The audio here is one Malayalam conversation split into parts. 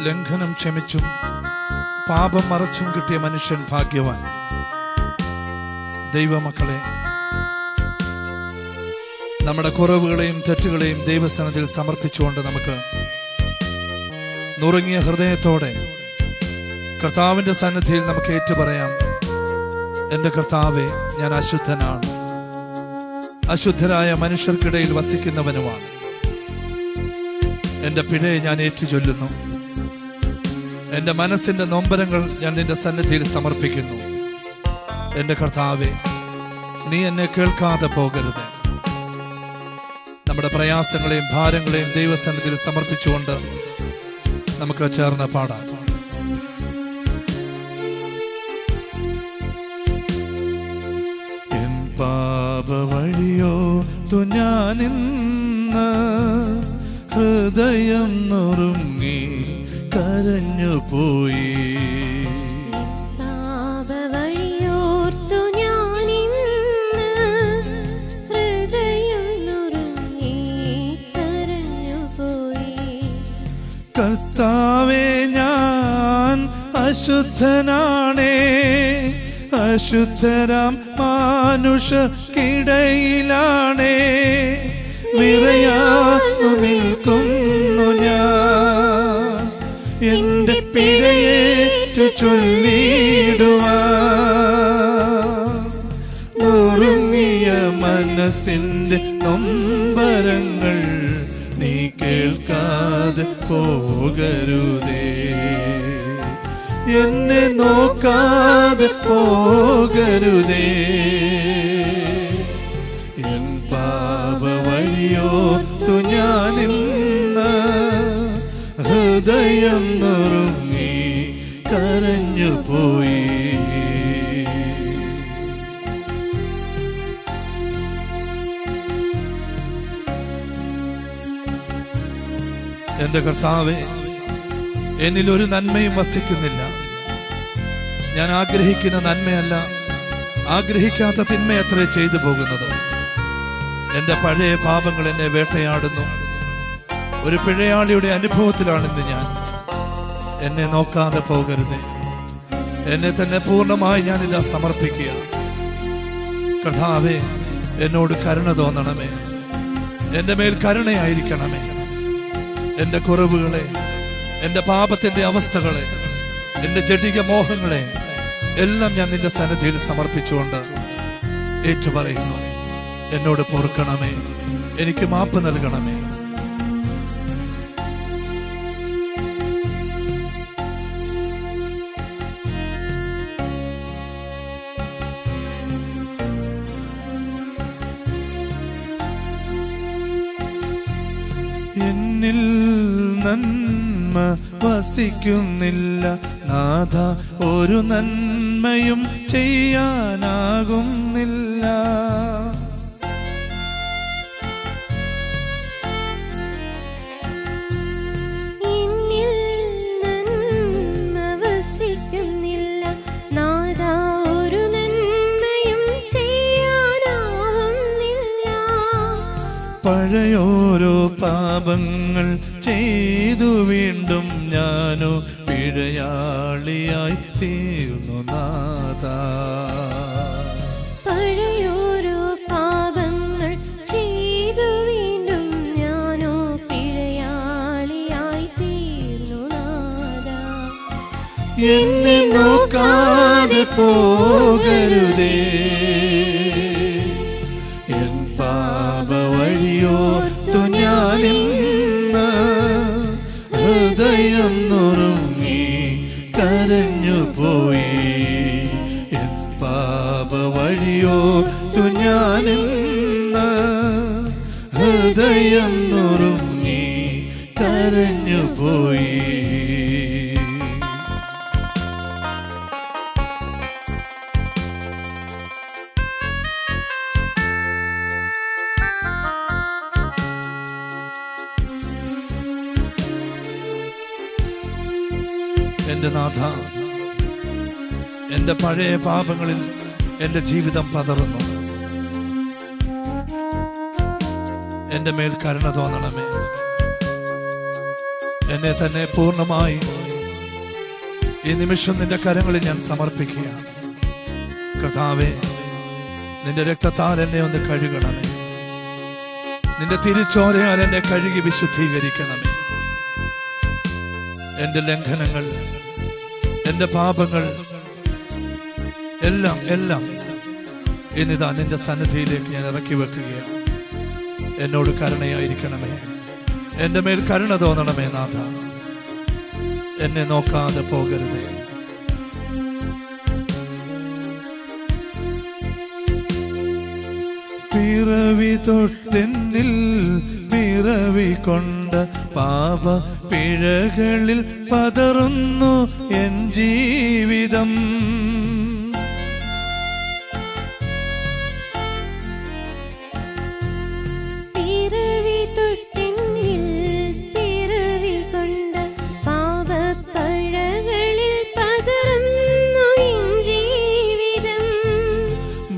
ലംഘനം ക്ഷമിച്ചും പാപം മറച്ചും കിട്ടിയ മനുഷ്യൻ ഭാഗ്യവാൻ. ദൈവമക്കളെ, നമ്മുടെ കുറവുകളെയും തെറ്റുകളെയും ദൈവസന്നിധിയിൽ സമർപ്പിച്ചുകൊണ്ട് നമുക്ക് നുറുങ്ങിയ ഹൃദയത്തോടെ കർത്താവിൻ്റെ സന്നിധിയിൽ നമുക്ക് ഏറ്റുപറയാം, എൻ്റെ കർത്താവേ, ഞാൻ അശുദ്ധനാണ്, അശുദ്ധരായ മനുഷ്യർക്കിടയിൽ വസിക്കുന്നവനുമാണ്. എൻ്റെ പിഴയെ ഞാൻ ഏറ്റുചൊല്ലുന്നു. എൻ്റെ മനസ്സിൻ്റെ നൊമ്പരങ്ങൾ ഞാൻ നിന്റെ സന്നിധിയിൽ സമർപ്പിക്കുന്നു. എൻ്റെ കർത്താവേ, നീ എന്നെ കേൾക്കാതെ പോകരുത്. നമ്മുടെ പ്രയാസങ്ങളെയും ഭാരങ്ങളെയും ദൈവസന്നിധിയിൽ സമർപ്പിച്ചുകൊണ്ട് നമുക്ക് ചേർന്ന് പാടാം. എൻ പാപവഴിയോർത്തു ഞാനിന്ന് ഹൃദയം നുറുങ്ങി കരഞ്ഞുപോയി. കർത്താവേ, ഞാൻ അശുദ്ധനാണേ, അശുദ്ധരാം മനുഷ്യർക്കിടയിലാണേ വിറയാന്നു നിൽക്കുന്നു ഞാൻ. എൻ്റെ പിഴയേറ്റു ചൊല്ലിടുവാൻ നുറുങ്ങിയ മനസ്സിൻ്റെ നൊമ്പരങ്ങൾ നീ കേൾക്കാതെ പോകരുതേ, എന്നെ നോക്കാതെ പോകരുതേ. എൻ പാപവഴിയോർത്തു ഞാനിന്ന് ഹൃദയം നുറുങ്ങി കരഞ്ഞുപോയി. എൻ്റെ കർത്താവേ, എന്നിൽ ഒരു നന്മയും വസിക്കുന്നില്ല. ഞാൻ ആഗ്രഹിക്കുന്ന നന്മയല്ല, ആഗ്രഹിക്കാത്ത തിന്മയത്രേ ചെയ്തു പോകുന്നത്. എൻ്റെ പഴയ പാപങ്ങൾ എന്നെ വേട്ടയാടുന്നു. ഒരു പിഴയാളിയുടെ അനുഭവത്തിലാണിന്ന് ഞാൻ. എന്നെ നോക്കാതെ പോകരുതേ, എന്നെ തന്നെ പൂർണ്ണമായി ഞാനിതാ സമർപ്പിക്കുക. കർത്താവേ, എന്നോട് കരുണ തോന്നണമേ, എൻ്റെ മേൽ കരുണയായിരിക്കണമേ. എൻ്റെ കുറവുകളെ, എൻ്റെ പാപത്തിൻ്റെ അവസ്ഥകളെ, എൻ്റെ ജഡിക മോഹങ്ങളെ എല്ലാം ഞാൻ നിന്റെ സന്നിധിയിൽ സമർപ്പിച്ചുകൊണ്ട് ഏറ്റുപറയുന്നു. എന്നോട് പൊറുക്കണമേ, എനിക്ക് മാപ്പ് നൽകണമേ. എന്നിൽ നന്മ വസിക്കുന്നില്ല നാഥ, ഒരു നന്മയും ചെയ്യാനാകുന്നില്ല. പഴയോരോ പാപങ്ങൾ ചെയ്തു വീണ്ടും ഞാനോ പിഴയാളിയായി തീർന്നു നാഥ. പഴയോരോ പാപങ്ങൾ ചെയ്തു വീണ്ടും ഞാനോ പിഴയാളിയായി തീർന്നു നാഥ. എന്നെ നോക്കാതെ പോകരുതേ, എൻ പാപവഴിയോർത്തു ഞാനിന്ന് ഹൃദയം നുറുങ്ങി കരഞ്ഞുപോയി. എൻ പാപവഴിയോർത്തു ഞാനിന്ന് ഹൃദയം നുറുങ്ങി കരഞ്ഞുപോയി. എൻ്റെ നാഥ, എൻ്റെ പഴയ പാപങ്ങളിൽ എൻ്റെ ജീവിതം പതറുന്നു. എൻ്റെ മേൽ കരുണ തോന്നണമേ. എന്നെ തന്നെ പൂർണ്ണമായി ഈ നിമിഷം നിന്റെ കരങ്ങളിൽ ഞാൻ സമർപ്പിക്കുകയാണ്. കർത്താവേ, നിന്റെ രക്തത്താൽ എന്നെ ഒന്ന് കഴുകണമേ. നിന്റെ തിരിച്ചോരയാൽ എന്നെ കഴുകി വിശുദ്ധീകരിക്കണമേ. എന്റെ ലംഘനങ്ങൾ, എന്റെ പാപങ്ങൾ എല്ലാം എല്ലാം എന്നിതാ നിന്റെ സന്നിധിയിലേക്ക് ഞാൻ ഇറക്കി വെക്കുകയാണ്. എന്നോട് കരുണയായിരിക്കണമേ. എന്റെ മേൽ കരുണ തോന്നണമേ നാഥ. എന്നെ നോക്കാതെ പോകരുതേ. പിറവി തൊട്ടെന്നിൽ പിറവി കൊണ്ട പാപ പിഴകളിൽ പതറുന്നു എൻ ജീവിതം.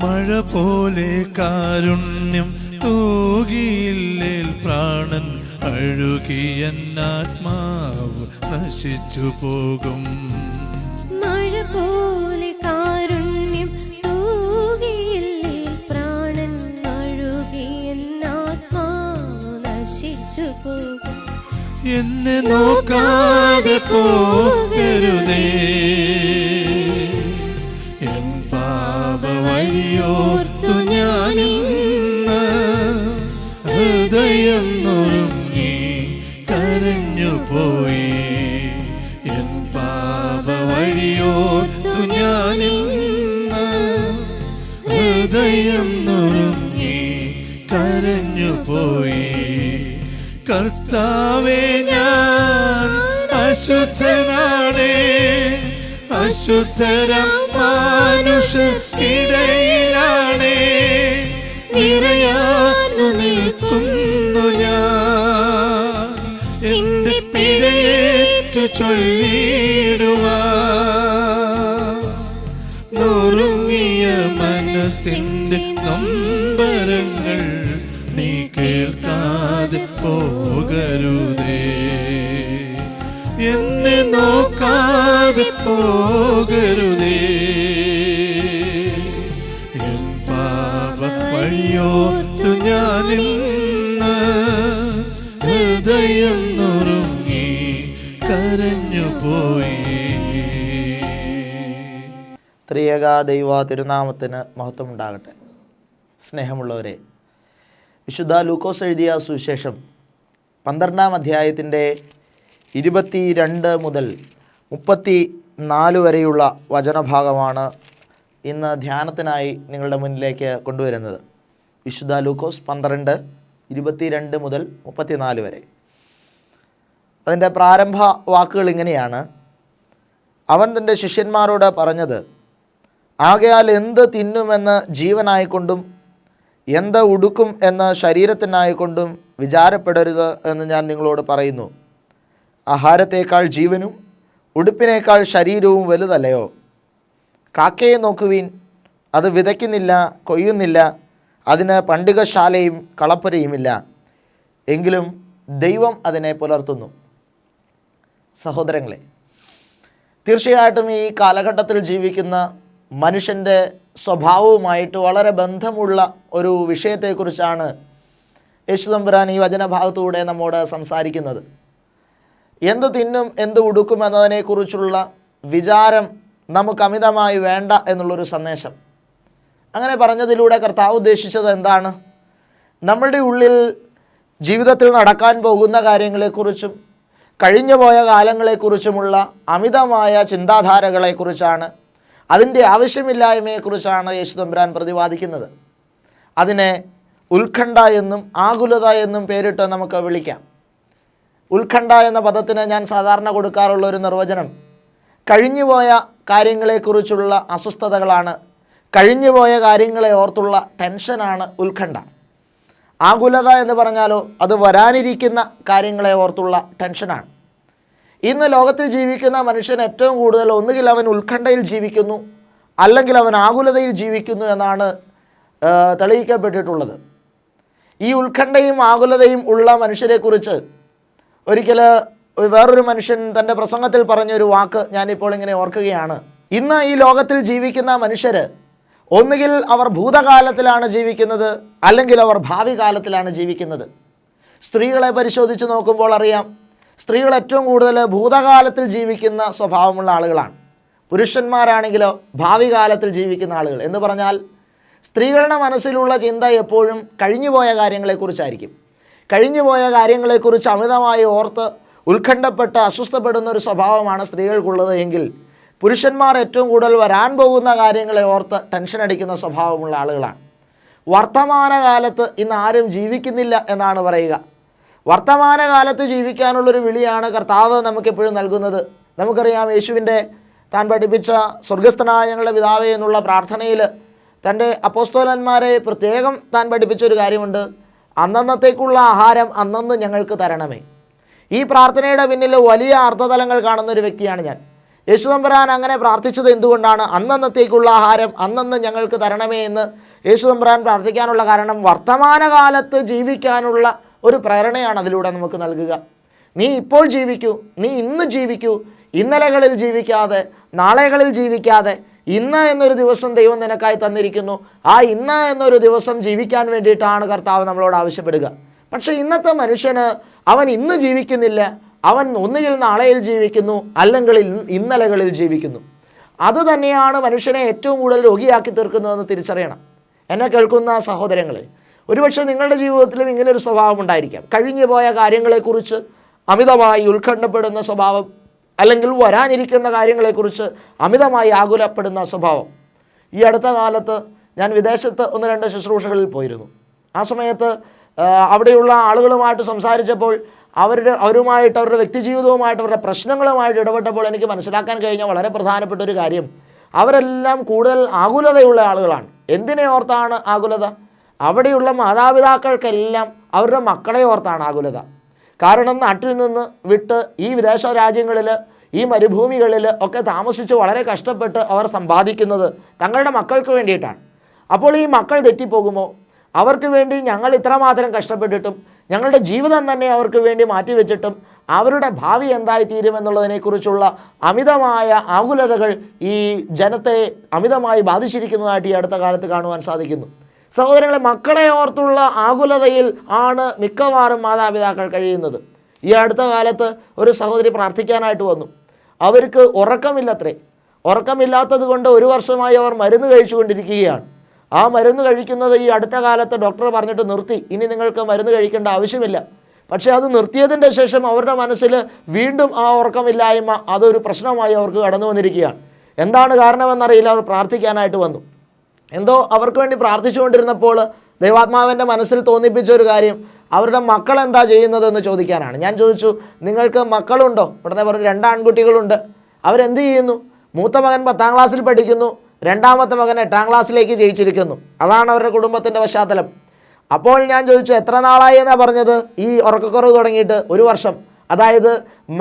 മഴ പോലെ കാരുണ്യം തൂകിയില്ലേൽ പ്രാണൻ അഴുകിയെന്നാത്മാവ് നശിച്ചു പോകും. മഴ പോലെ കാരുണ്യം തൂകിയില്ലേൽ പ്രാണൻ അഴുകിയെന്നാത്മാവ് നശിച്ചു പോകും. എന്നെ നോക്കാതെ പോകരുതേ. വഴിയോർത്തു ഞാനിന്ന് ഹൃദയം നുറുങ്ങി കരഞ്ഞുപോയി. എൻ പാപ വഴിയോർത്തു ഞാനിന്ന് ഹൃദയം നുറുങ്ങി കരഞ്ഞുപോയി. കർത്താവേ, ഞാൻ അശുദ്ധനാണേ. അശുദ്ധരം മനുഷ്യർക്കിടയിലാണേ നിറയാന്നു നിൽക്കുന്നു ഞാൻ. എന്റെ പിഴയേറ്റു ചൊല്ലിടുവാൻ നുറുങ്ങിയ മനസ്സിന്റെ നൊമ്പരങ്ങൾ നീ കേൾക്കാതെ പോകരുതേ. എന്നെ നോക്കാതെ പോകരുതേ. എൻ പാപ വഴിയോർത്തു ഞാനിന്ന് ഹൃദയം നുറുങ്ങി കരഞ്ഞുപോയി. ത്രിയേക ദൈവ തിരുനാമത്തിന് മഹത്വമുണ്ടാകട്ടെ. സ്നേഹമുള്ളവരെ, വിശുദ്ധ ലൂക്കോസ് എഴുതിയ സുവിശേഷം 12-ാം അധ്യായത്തിൻ്റെ 22 മുതൽ 34 വരെയുള്ള വചനഭാഗമാണ് ഇന്ന് ധ്യാനത്തിനായി നിങ്ങളുടെ മുന്നിലേക്ക് കൊണ്ടുവരുന്നത്. വിശുദ്ധ ലൂക്കോസ് 12, 22 മുതൽ 34 വരെ. അതിൻ്റെ പ്രാരംഭ വാക്കുകൾ ഇങ്ങനെയാണ്. അവൻ തൻ്റെ ശിഷ്യന്മാരോട് പറഞ്ഞത്, ആകയാൽ എന്ത് തിന്നുമെന്ന് ജീവനായിക്കൊണ്ടും എന്ത് ഉടുക്കും എന്ന് ശരീരത്തിനായിക്കൊണ്ടും വിചാരപ്പെടരുത് എന്ന് ഞാൻ നിങ്ങളോട് പറയുന്നു. ആഹാരത്തേക്കാൾ ജീവനും ഉടുപ്പിനേക്കാൾ ശരീരവും വലുതല്ലയോ? കാക്കയെ നോക്കുവീൻ, അത് വിതയ്ക്കുന്നില്ല, കൊയ്യുന്നില്ല, അതിന് പണ്ടികശാലയും കളപ്പുരയുമില്ല, എങ്കിലും ദൈവം അതിനെ പുലർത്തുന്നു. സഹോദരങ്ങളെ, തീർച്ചയായിട്ടും ഈ കാലഘട്ടത്തിൽ ജീവിക്കുന്ന മനുഷ്യൻ്റെ സ്വഭാവവുമായിട്ട് വളരെ ബന്ധമുള്ള ഒരു വിഷയത്തെക്കുറിച്ചാണ് യേശുതമ്പുരാൻ ഈ വചനഭാഗത്തൂടെ നമ്മോട് സംസാരിക്കുന്നത്. എന്ത് തിന്നും എന്ത് ഉടുക്കും എന്നതിനെക്കുറിച്ചുള്ള വിചാരം നമുക്ക് അമിതമായി വേണ്ട എന്നുള്ളൊരു സന്ദേശം. അങ്ങനെ പറഞ്ഞതിലൂടെ കർത്താവ് ഉദ്ദേശിച്ചത് എന്താണ്? നമ്മളുടെ ഉള്ളിൽ ജീവിതത്തിൽ നടക്കാൻ പോകുന്ന കാര്യങ്ങളെക്കുറിച്ചും കഴിഞ്ഞു പോയ കാലങ്ങളെക്കുറിച്ചുമുള്ള അമിതമായ ചിന്താധാരകളെക്കുറിച്ചാണ്, അതിൻ്റെ ആവശ്യമില്ലായ്മയെക്കുറിച്ചാണ് യേശുതമ്പുരാൻ പ്രതിപാദിക്കുന്നത്. അതിനെ ഉത്കണ്ഠ എന്നും ആകുലത എന്നും പേരിട്ട് നമുക്ക് വിളിക്കാം. ഉത്കണ്ഠ എന്ന പദത്തിന് ഞാൻ സാധാരണ കൊടുക്കാറുള്ള ഒരു നിർവചനം കഴിഞ്ഞുപോയ കാര്യങ്ങളെക്കുറിച്ചുള്ള അസ്വസ്ഥതകളാണ്. കഴിഞ്ഞുപോയ കാര്യങ്ങളെ ഓർത്തുള്ള ടെൻഷനാണ് ഉത്കണ്ഠ. ആകുലത എന്ന് പറഞ്ഞാലോ അത് വരാനിരിക്കുന്ന കാര്യങ്ങളെ ഓർത്തുള്ള ടെൻഷനാണ്. ഇന്ന് ലോകത്തിൽ ജീവിക്കുന്ന മനുഷ്യൻ ഏറ്റവും കൂടുതൽ ഒന്നുകിൽ അവൻ ഉത്കണ്ഠയിൽ ജീവിക്കുന്നു, അല്ലെങ്കിൽ അവൻ ആകുലതയിൽ ജീവിക്കുന്നു എന്നാണ് തെളിയിക്കപ്പെട്ടിട്ടുള്ളത്. ഈ ഉത്കണ്ഠയും ആകുലതയും ഉള്ള മനുഷ്യരെക്കുറിച്ച് ഒരിക്കൽ വേറൊരു മനുഷ്യൻ തൻ്റെ പ്രസംഗത്തിൽ പറഞ്ഞൊരു വാക്ക് ഞാനിപ്പോൾ ഇങ്ങനെ ഓർക്കുകയാണ്. ഇന്ന് ഈ ലോകത്തിൽ ജീവിക്കുന്ന മനുഷ്യർ ഒന്നുകിൽ അവർ ഭൂതകാലത്തിലാണ് ജീവിക്കുന്നത്, അല്ലെങ്കിൽ അവർ ഭാവി കാലത്തിലാണ് ജീവിക്കുന്നത്. സ്ത്രീകളെ പരിശോധിച്ച് നോക്കുമ്പോൾ അറിയാം, സ്ത്രീകൾ ഏറ്റവും കൂടുതൽ ഭൂതകാലത്തിൽ ജീവിക്കുന്ന സ്വഭാവമുള്ള ആളുകളാണ്. പുരുഷന്മാരാണെങ്കിലോ ഭാവി കാലത്തിൽ ജീവിക്കുന്ന ആളുകൾ. എന്ന് പറഞ്ഞാൽ സ്ത്രീകളുടെ മനസ്സിലുള്ള ചിന്ത എപ്പോഴും കഴിഞ്ഞുപോയ കാര്യങ്ങളെക്കുറിച്ചായിരിക്കും. കഴിഞ്ഞുപോയ കാര്യങ്ങളെക്കുറിച്ച് അമിതമായി ഓർത്ത് ഉത്കണ്ഠപ്പെട്ട് അസ്വസ്ഥപ്പെടുന്ന ഒരു സ്വഭാവമാണ് സ്ത്രീകൾക്കുള്ളത് എങ്കിൽ, പുരുഷന്മാർ ഏറ്റവും കൂടുതൽ വരാൻ പോകുന്ന കാര്യങ്ങളെ ഓർത്ത് ടെൻഷൻ അടിക്കുന്ന സ്വഭാവമുള്ള ആളുകളാണ്. വർത്തമാനകാലത്ത് ഇന്ന് ആരും ജീവിക്കുന്നില്ല എന്നാണ് പറയുക. വർത്തമാനകാലത്ത് ജീവിക്കാനുള്ളൊരു വിളിയാണ് കർത്താവ് നമുക്കെപ്പോഴും നൽകുന്നത്. നമുക്കറിയാം, യേശുവിൻ്റെ താൻ പഠിപ്പിച്ച സ്വർഗസ്ഥനായ ഞങ്ങളുടെ പിതാവേ എന്നുള്ള പ്രാർത്ഥനയിൽ തൻ്റെ അപ്പോസ്തലന്മാരെ പ്രത്യേകം താൻ പഠിപ്പിച്ചൊരു കാര്യമുണ്ട്. അന്നന്നത്തേക്കുള്ള ആഹാരം അന്നന്ന് ഞങ്ങൾക്ക് തരണമേ. ഈ പ്രാർത്ഥനയുടെ പിന്നിൽ വലിയ അർത്ഥതലങ്ങൾ കാണുന്ന ഒരു വ്യക്തിയാണ് ഞാൻ. യേശു തമ്പുരാൻ അങ്ങനെ പ്രാർത്ഥിച്ചത് എന്തുകൊണ്ടാണ്? അന്നന്നത്തേക്കുള്ള ആഹാരം അന്നന്ന് ഞങ്ങൾക്ക് തരണമേ എന്ന് യേശു തമ്പുരാൻ പ്രാർത്ഥിക്കാനുള്ള കാരണം വർത്തമാനകാലത്ത് ജീവിക്കാനുള്ള ഒരു പ്രേരണയാണ് അതിലൂടെ നമുക്ക് നൽകുക. നീ ഇപ്പോൾ ജീവിക്കൂ, നീ ഇന്ന് ജീവിക്കൂ. ഇന്നലകളിൽ ജീവിക്കാതെ, നാളെകളിൽ ജീവിക്കാതെ, ഇന്ന് എന്നൊരു ദിവസം ദൈവം നിനക്കായി തന്നിരിക്കുന്നു. ആ ഇന്ന് എന്നൊരു ദിവസം ജീവിക്കാൻ വേണ്ടിയിട്ടാണ് കർത്താവ് നമ്മളോട് ആവശ്യപ്പെടുക. പക്ഷേ ഇന്നത്തെ മനുഷ്യന് അവൻ ഇന്ന് ജീവിക്കുന്നില്ല, അവൻ ഒന്നുകിൽ നാളെയിൽ ജീവിക്കുന്നു, അല്ലെങ്കിൽ ഇന്നലകളിൽ ജീവിക്കുന്നു. അതുതന്നെയാണ് മനുഷ്യനെ ഏറ്റവും കൂടുതൽ രോഗിയാക്കി തീർക്കുന്നതെന്ന് തിരിച്ചറിയണം. എന്നെ കേൾക്കുന്ന സഹോദരങ്ങളെ, ഒരുപക്ഷെ നിങ്ങളുടെ ജീവിതത്തിലും ഇങ്ങനൊരു സ്വഭാവം ഉണ്ടായിരിക്കാം. കഴിഞ്ഞു പോയ കാര്യങ്ങളെക്കുറിച്ച് അമിതമായി ഉത്കണ്ഠപ്പെടുന്ന സ്വഭാവം, അല്ലെങ്കിൽ വരാനിരിക്കുന്ന കാര്യങ്ങളെക്കുറിച്ച് അമിതമായി ആകുലപ്പെടുന്ന സ്വഭാവം. ഈ അടുത്ത കാലത്ത് ഞാൻ വിദേശത്ത് 1-2 ശുശ്രൂഷകളിൽ പോയിരുന്നു. ആ സമയത്ത് അവിടെയുള്ള ആളുകളുമായിട്ട് സംസാരിച്ചപ്പോൾ അവരുമായിട്ട്, അവരുടെ വ്യക്തിജീവിതവുമായിട്ട്, അവരുടെ പ്രശ്നങ്ങളുമായിട്ട് ഇടപെട്ടപ്പോൾ എനിക്ക് മനസ്സിലാക്കാൻ കഴിഞ്ഞ വളരെ പ്രധാനപ്പെട്ട ഒരു കാര്യം, അവരെല്ലാം കൂടുതൽ ആകുലതയുള്ള ആളുകളാണ്. എന്തിനെ ഓർത്താണ് ആകുലത? അവിടെയുള്ള മാതാപിതാക്കൾക്കെല്ലാം അവരുടെ മക്കളെ ഓർത്താണ് ആകുലത. കാരണം നാട്ടിൽ നിന്ന് വിട്ട് ഈ വിദേശ രാജ്യങ്ങളിൽ, ഈ മരുഭൂമികളിൽ ഒക്കെ താമസിച്ച് വളരെ കഷ്ടപ്പെട്ട് അവർ സമ്പാദിക്കുന്നത് തങ്ങളുടെ മക്കൾക്ക് വേണ്ടിയിട്ടാണ്. അപ്പോൾ ഈ മക്കൾ തെറ്റിപ്പോകുമോ? അവർക്ക് വേണ്ടി ഞങ്ങൾ ഇത്രമാത്രം കഷ്ടപ്പെട്ടിട്ടും, ഞങ്ങളുടെ ജീവിതം തന്നെ അവർക്ക് വേണ്ടി മാറ്റിവെച്ചിട്ടും അവരുടെ ഭാവി എന്തായിത്തീരുമെന്നുള്ളതിനെക്കുറിച്ചുള്ള അമിതമായ ആകുലതകൾ ഈ ജനത്തെ അമിതമായി ബാധിച്ചിരിക്കുന്നതായിട്ട് ഈ അടുത്ത കാലത്ത് കാണുവാൻ സാധിക്കുന്നു. സഹോദരങ്ങളെ, മക്കളെ ഓർത്തുള്ള ആകുലതയിൽ ആണ് മിക്കവാറും മാതാപിതാക്കൾ കഴിയുന്നത്. ഈ അടുത്ത കാലത്ത് ഒരു സഹോദരി പ്രാർത്ഥിക്കാനായിട്ട് വന്നു. അവർക്ക് ഉറക്കമില്ലത്രേ. ഉറക്കമില്ലാത്തത് കൊണ്ട് 1 വർഷമായി അവർ മരുന്ന് കഴിച്ചുകൊണ്ടിരിക്കുകയാണ്. ആ മരുന്ന് കഴിക്കുന്നത് ഈ അടുത്ത കാലത്ത് ഡോക്ടർ പറഞ്ഞിട്ട് നിർത്തി. ഇനി നിങ്ങൾക്ക് മരുന്ന് കഴിക്കേണ്ട ആവശ്യമില്ല. പക്ഷേ അത് നിർത്തിയതിൻ്റെ ശേഷം അവരുടെ മനസ്സിൽ വീണ്ടും ആ ഉറക്കമില്ലായ്മ അതൊരു പ്രശ്നമായി അവർക്ക് കടന്നു വന്നിരിക്കുകയാണ്. എന്താണ് കാരണമെന്നറിയില്ല. അവർ പ്രാർത്ഥിക്കാനായിട്ട് വന്നു. എന്തോ അവർക്ക് വേണ്ടി പ്രാർത്ഥിച്ചുകൊണ്ടിരുന്നപ്പോൾ ദൈവാത്മാവിൻ്റെ മനസ്സിൽ തോന്നിപ്പിച്ച ഒരു കാര്യം, അവരുടെ മക്കൾ എന്താ ചെയ്യുന്നതെന്ന് ചോദിക്കാനാണ്. ഞാൻ ചോദിച്ചു, നിങ്ങൾക്ക് മക്കളുണ്ടോ? ഉടനെ പറഞ്ഞു, 2 ആൺകുട്ടികളുണ്ട്. അവരെന്ത് ചെയ്യുന്നു? മൂത്ത മകൻ 10ാം ക്ലാസ്സിൽ പഠിക്കുന്നു, രണ്ടാമത്തെ മകൻ 8ാം ക്ലാസ്സിലേക്ക് ജയിച്ചിരിക്കുന്നു. അതാണ് അവരുടെ കുടുംബത്തിൻ്റെ പശ്ചാത്തലം. അപ്പോൾ ഞാൻ ചോദിച്ചു, എത്ര നാളായി എന്നാണ് പറഞ്ഞത് ഈ ഉറക്കക്കുറവ് തുടങ്ങിയിട്ട്? 1 വർഷം. അതായത്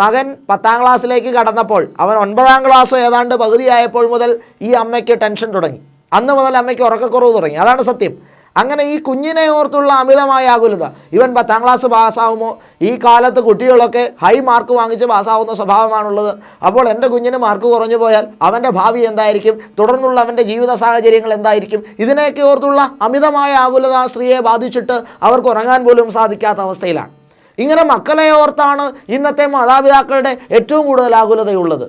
മകൻ 10ാം ക്ലാസ്സിലേക്ക് കടന്നപ്പോൾ, അവൻ 9ാം ക്ലാസ് ഏതാണ്ട് പകുതിയായപ്പോൾ മുതൽ ഈ അമ്മയ്ക്ക് ടെൻഷൻ തുടങ്ങി. അന്ന് മുതൽ അമ്മയ്ക്ക് ഉറക്കക്കുറവ് തുടങ്ങി. അതാണ് സത്യം. അങ്ങനെ ഈ കുഞ്ഞിനെ ഓർത്തുള്ള അമിതമായ ആകുലത. ഇവൻ 10ാം ക്ലാസ് പാസ്സാവുമോ? ഈ കാലത്ത് കുട്ടികളൊക്കെ ഹൈ മാർക്ക് വാങ്ങിച്ച് പാസ്സാവുന്ന സ്വഭാവമാണുള്ളത്. അപ്പോൾ എൻ്റെ കുഞ്ഞിന് മാർക്ക് കുറഞ്ഞു പോയാൽ അവൻ്റെ ഭാവി എന്തായിരിക്കും? തുടർന്നുള്ള അവൻ്റെ ജീവിത സാഹചര്യങ്ങൾ എന്തായിരിക്കും? ഇതിനെയൊക്കെ ഓർത്തുള്ള അമിതമായ ആകുലത സ്ത്രീയെ ബാധിച്ചിട്ട് അവർക്ക് ഉറങ്ങാൻ പോലും സാധിക്കാത്ത അവസ്ഥയിലാണ്. ഇങ്ങനെ മക്കളെ ഓർത്താണ് ഇന്നത്തെ മാതാപിതാക്കളുടെ ഏറ്റവും കൂടുതൽ ആകുലതയുള്ളത്.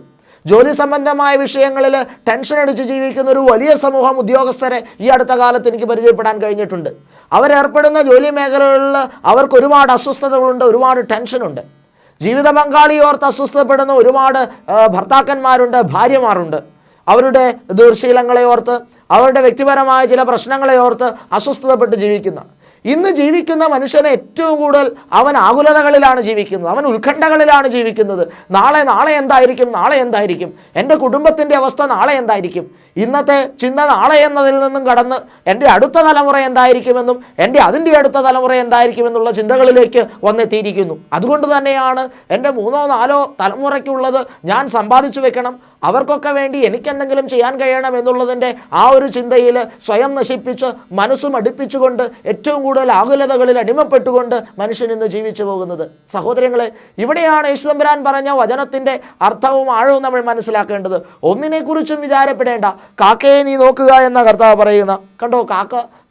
ജോലി സംബന്ധമായ വിഷയങ്ങളിൽ ടെൻഷൻ അടിച്ച് ജീവിക്കുന്ന ഒരു വലിയ സമൂഹം ഉദ്യോഗസ്ഥരെ ഈ അടുത്ത കാലത്ത് എനിക്ക് പരിചയപ്പെടാൻ കഴിഞ്ഞിട്ടുണ്ട്. അവരേർപ്പെടുന്ന ജോലി മേഖലകളിൽ അവർക്ക് ഒരുപാട് അസ്വസ്ഥതകളുണ്ട്, ഒരുപാട് ടെൻഷനുണ്ട്. ജീവിത പങ്കാളി ഓർത്ത് അസ്വസ്ഥപ്പെടുന്ന ഒരുപാട് ഭർത്താക്കന്മാരുണ്ട്, ഭാര്യമാരുണ്ട്. അവരുടെ ദുർശീലങ്ങളെ ഓർത്ത്, അവരുടെ വ്യക്തിപരമായ ചില പ്രശ്നങ്ങളെ ഓർത്ത് അസ്വസ്ഥതപ്പെട്ട് ജീവിക്കുന്ന ഇന്ന് ജീവിക്കുന്ന മനുഷ്യനെ ഏറ്റവും കൂടുതൽ അവൻ ആകുലതകളിലാണ് ജീവിക്കുന്നത്, അവൻ ഉത്കണ്ഠകളിലാണ് ജീവിക്കുന്നത്. നാളെ എന്തായിരിക്കും, നാളെ എന്തായിരിക്കും, എൻ്റെ കുടുംബത്തിൻ്റെ അവസ്ഥ നാളെ എന്തായിരിക്കും, ഇന്നത്തെ ചിന്ത നാളെ എന്നതിൽ നിന്നും കടന്ന് എൻ്റെ അടുത്ത തലമുറ എന്തായിരിക്കുമെന്നും അതിൻ്റെ അടുത്ത തലമുറ എന്തായിരിക്കുമെന്നുള്ള ചിന്തകളിലേക്ക് വന്നെത്തിയിരിക്കുന്നു. അതുകൊണ്ട് തന്നെയാണ് എൻ്റെ 3 or 4 തലമുറയ്ക്കുള്ളത് ഞാൻ സമ്പാദിച്ചു വെക്കണം, അവർക്കൊക്കെ വേണ്ടി എനിക്കെന്തെങ്കിലും ചെയ്യാൻ കഴിയണം എന്നുള്ളതിൻ്റെ ആ ഒരു ചിന്തയിൽ സ്വയം നശിപ്പിച്ച് മനസ്സ് മടുപ്പിച്ചുകൊണ്ട് ഏറ്റവും കൂടുതൽ ആകുലതകളിൽ അടിമപ്പെട്ടുകൊണ്ട് മനുഷ്യൻ ഇന്ന് ജീവിച്ചു പോകുന്നത്. സഹോദരങ്ങളെ, ഇവിടെയാണ് യേശുതമ്പുരാൻ പറഞ്ഞ വചനത്തിൻ്റെ അർത്ഥവും ആഴവും നമ്മൾ മനസ്സിലാക്കേണ്ടത്. ഒന്നിനെക്കുറിച്ചും വിചാരപ്പെടേണ്ട, കാക്കയെ നീ നോക്കുക എന്ന കർത്താവ് പറയുന്ന. കണ്ടോ,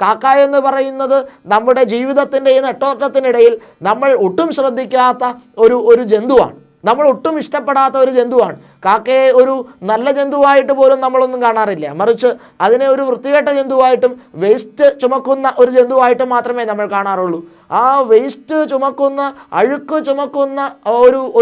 കാക്ക എന്ന് പറയുന്നത് നമ്മുടെ ജീവിതത്തിൻ്റെ ഈ നെട്ടോട്ടത്തിനിടയിൽ നമ്മൾ ഒട്ടും ശ്രദ്ധിക്കാത്ത ഒരു ജന്തുവാണ്. നമ്മൾ ഒട്ടും ഇഷ്ടപ്പെടാത്ത ഒരു ജന്തുവാണ്. കാക്കയെ ഒരു നല്ല ജന്തുവായിട്ട് പോലും നമ്മളൊന്നും കാണാറില്ല. മറിച്ച് അതിനെ ഒരു വൃത്തികെട്ട ജന്തുവായിട്ടും വേസ്റ്റ് ചുമക്കുന്ന ഒരു ജന്തുവായിട്ടും മാത്രമേ നമ്മൾ കാണാറുള്ളൂ. ആ വേസ്റ്റ് ചുമക്കുന്ന, അഴുക്ക് ചുമക്കുന്ന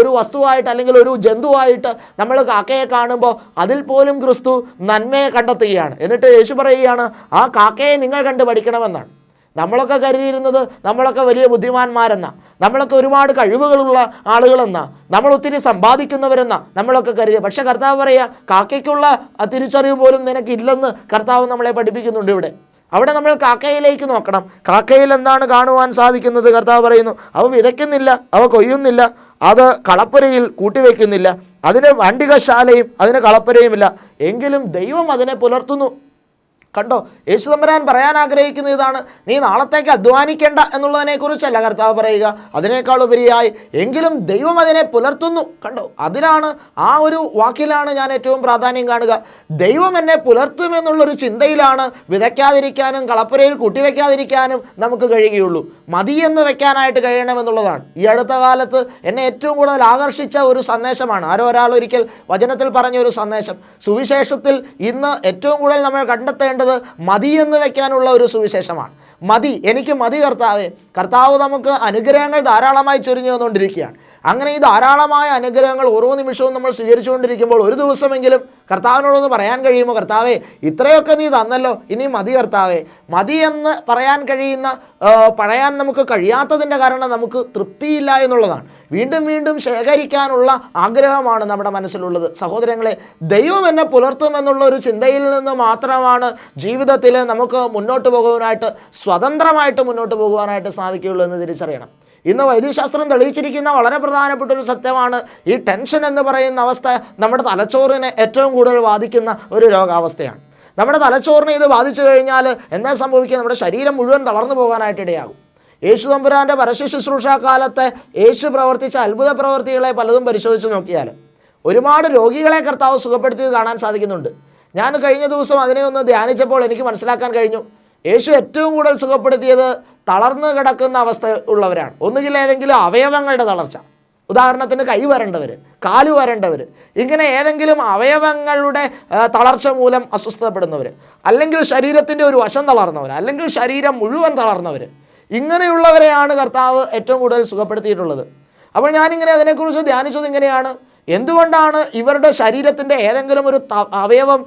ഒരു വസ്തുവായിട്ട് അല്ലെങ്കിൽ ഒരു ജന്തുവായിട്ട് നമ്മൾ കാക്കയെ കാണുമ്പോൾ അതിൽ പോലും ക്രിസ്തു നന്മയെ കണ്ടെത്തുകയാണ്. എന്നിട്ട് യേശു പറയുകയാണ്, ആ കാക്കയെ നിങ്ങൾ കണ്ട് പഠിക്കണമെന്നാണ്. നമ്മളൊക്കെ കരുതിയിരുന്നത് നമ്മളൊക്കെ വലിയ ബുദ്ധിമാന്മാരെന്നാ, നമ്മളൊക്കെ ഒരുപാട് കഴിവുകളുള്ള ആളുകളെന്നാ, നമ്മൾ ഒത്തിരി സമ്പാദിക്കുന്നവരെന്നാ നമ്മളൊക്കെ കരുതിയത്. പക്ഷെ കർത്താവ് പറയുക, കാക്കയ്ക്കുള്ള തിരിച്ചറിവ് പോലും നിനക്കില്ലെന്ന് കർത്താവ് നമ്മളെ പഠിപ്പിക്കുന്നുണ്ട് ഇവിടെ. അവിടെ നമ്മൾ കാക്കയിലേക്ക് നോക്കണം. കാക്കയിൽ എന്താണ് കാണുവാൻ സാധിക്കുന്നത്? കർത്താവ് പറയുന്നു, അവ വിതയ്ക്കുന്നില്ല, അവ കൊയ്യുന്നില്ല, അത് കളപ്പുരയിൽ കൂട്ടിവെക്കുന്നില്ല, അതിന് വണ്ടികശാലയും അതിന് കളപ്പുരയുമില്ല, എങ്കിലും ദൈവം അതിനെ പുലർത്തുന്നു. കണ്ടോ, യേശുതമ്പുരാൻ പറയാൻ ആഗ്രഹിക്കുന്ന ഇതാണ്. നീ നാളത്തേക്ക് അധ്വാനിക്കേണ്ട എന്നുള്ളതിനെക്കുറിച്ചല്ല കർത്താവ് പറയുക, അതിനേക്കാൾ ഉപരിയായി എങ്കിലും ദൈവം അതിനെ പുലർത്തുന്നു. കണ്ടോ, അതിലാണ്, ആ ഒരു വാക്കിലാണ് ഞാൻ ഏറ്റവും പ്രാധാന്യം കാണുക. ദൈവം എന്നെ പുലർത്തുമെന്നുള്ളൊരു ചിന്തയിലാണ് വിതയ്ക്കാതിരിക്കാനും കളപ്പുരയിൽ കൂട്ടിവെക്കാതിരിക്കാനും നമുക്ക് കഴിയുകയുള്ളൂ. മതിയെന്ന് വെക്കാനായിട്ട് കഴിയണമെന്നുള്ളതാണ്. ഈ അടുത്ത കാലത്ത് എന്നെ ഏറ്റവും കൂടുതൽ ആകർഷിച്ച ഒരു സന്ദേശമാണ്. ഒരാൾ ഒരിക്കൽ വചനത്തിൽ പറഞ്ഞ ഒരു സന്ദേശം. സുവിശേഷത്തിൽ ഇന്ന് ഏറ്റവും കൂടുതൽ നമ്മൾ കണ്ടെത്തേണ്ട മതി എന്ന് വെക്കാനുള്ള ഒരു സുവിശേഷമാണ്. മതി, എനിക്ക് മതി കർത്താവേ. കർത്താവ് നമുക്ക് അനുഗ്രഹങ്ങൾ ധാരാളമായി ചൊരിഞ്ഞു തന്നുകൊണ്ടിരിക്കുകയാണ്. അങ്ങനെ ഈ ധാരാളമായ അനുഗ്രഹങ്ങൾ ഓരോ നിമിഷവും നമ്മൾ സ്വീകരിച്ചുകൊണ്ടിരിക്കുമ്പോൾ ഒരു ദിവസമെങ്കിലും കർത്താവിനോടൊന്ന് പറയാൻ കഴിയുമോ, കർത്താവേ ഇത്രയൊക്കെ നീ തന്നല്ലോ, ഇനി മതി കർത്താവേ. മതി എന്ന് പറയാൻ നമുക്ക് കഴിയാത്തതിൻ്റെ കാരണം നമുക്ക് തൃപ്തിയില്ല എന്നുള്ളതാണ്. വീണ്ടും വീണ്ടും ശേഖരിക്കാനുള്ള ആഗ്രഹമാണ് നമ്മുടെ മനസ്സിലുള്ളത്. സഹോദരങ്ങളെ, ദൈവം എന്നെ പുലർത്തുമെന്നുള്ള ഒരു ചിന്തയിൽ നിന്ന് മാത്രമാണ് ജീവിതത്തിൽ നമുക്ക് മുന്നോട്ട് പോകുവാനായിട്ട്, സ്വതന്ത്രമായിട്ട് മുന്നോട്ട് പോകുവാനായിട്ട് സാധിക്കുകയുള്ളൂ എന്ന് തിരിച്ചറിയണം. ഇന്ന് വൈദ്യശാസ്ത്രം തെളിയിച്ചിരിക്കുന്ന വളരെ പ്രധാനപ്പെട്ട ഒരു സത്യമാണ്, ഈ ടെൻഷൻ എന്ന് പറയുന്ന അവസ്ഥ നമ്മുടെ തലച്ചോറിനെ ഏറ്റവും കൂടുതൽ ബാധിക്കുന്ന ഒരു രോഗാവസ്ഥയാണ്. നമ്മുടെ തലച്ചോറിനെ ഇത് ബാധിച്ചു കഴിഞ്ഞാൽ എന്താ സംഭവിക്കുക? നമ്മുടെ ശരീരം മുഴുവൻ തളർന്നു പോകാനായിട്ട് ഇടയാകും. യേശു തമ്പുരാൻ്റെ പരസ്യ ശുശ്രൂഷാ കാലത്തെ യേശു പ്രവർത്തിച്ച അത്ഭുത പ്രവൃത്തികളെ പലതും പരിശോധിച്ച് നോക്കിയാൽ ഒരുപാട് രോഗികളെ കർത്താവ് സുഖപ്പെടുത്തിയത് കാണാൻ സാധിക്കുന്നുണ്ട്. ഞാൻ കഴിഞ്ഞ ദിവസം അതിനെ ഒന്ന് ധ്യാനിച്ചപ്പോൾ എനിക്ക് മനസ്സിലാക്കാൻ കഴിഞ്ഞു, യേശു ഏറ്റവും കൂടുതൽ സുഖപ്പെടുത്തിയത് തളർന്നു കിടക്കുന്ന അവസ്ഥ ഉള്ളവരാണ്. ഒന്നുകിൽ ഏതെങ്കിലും അവയവങ്ങളുടെ തളർച്ച, ഉദാഹരണത്തിന് കൈ വരേണ്ടവർ, കാല് വരേണ്ടവർ, ഇങ്ങനെ ഏതെങ്കിലും അവയവങ്ങളുടെ തളർച്ച മൂലം അസ്വസ്ഥപ്പെടുന്നവർ, അല്ലെങ്കിൽ ശരീരത്തിൻ്റെ ഒരു വശം തളർന്നവർ, അല്ലെങ്കിൽ ശരീരം മുഴുവൻ തളർന്നവർ, ഇങ്ങനെയുള്ളവരെയാണ് കർത്താവ് ഏറ്റവും കൂടുതൽ സുഖപ്പെടുത്തിയിട്ടുള്ളത്. അപ്പോൾ ഞാനിങ്ങനെ അതിനെക്കുറിച്ച് ധ്യാനിച്ചത് ഇങ്ങനെയാണ്, എന്തുകൊണ്ടാണ് ഇവരുടെ ശരീരത്തിൻ്റെ ഏതെങ്കിലും ഒരു അവയവം,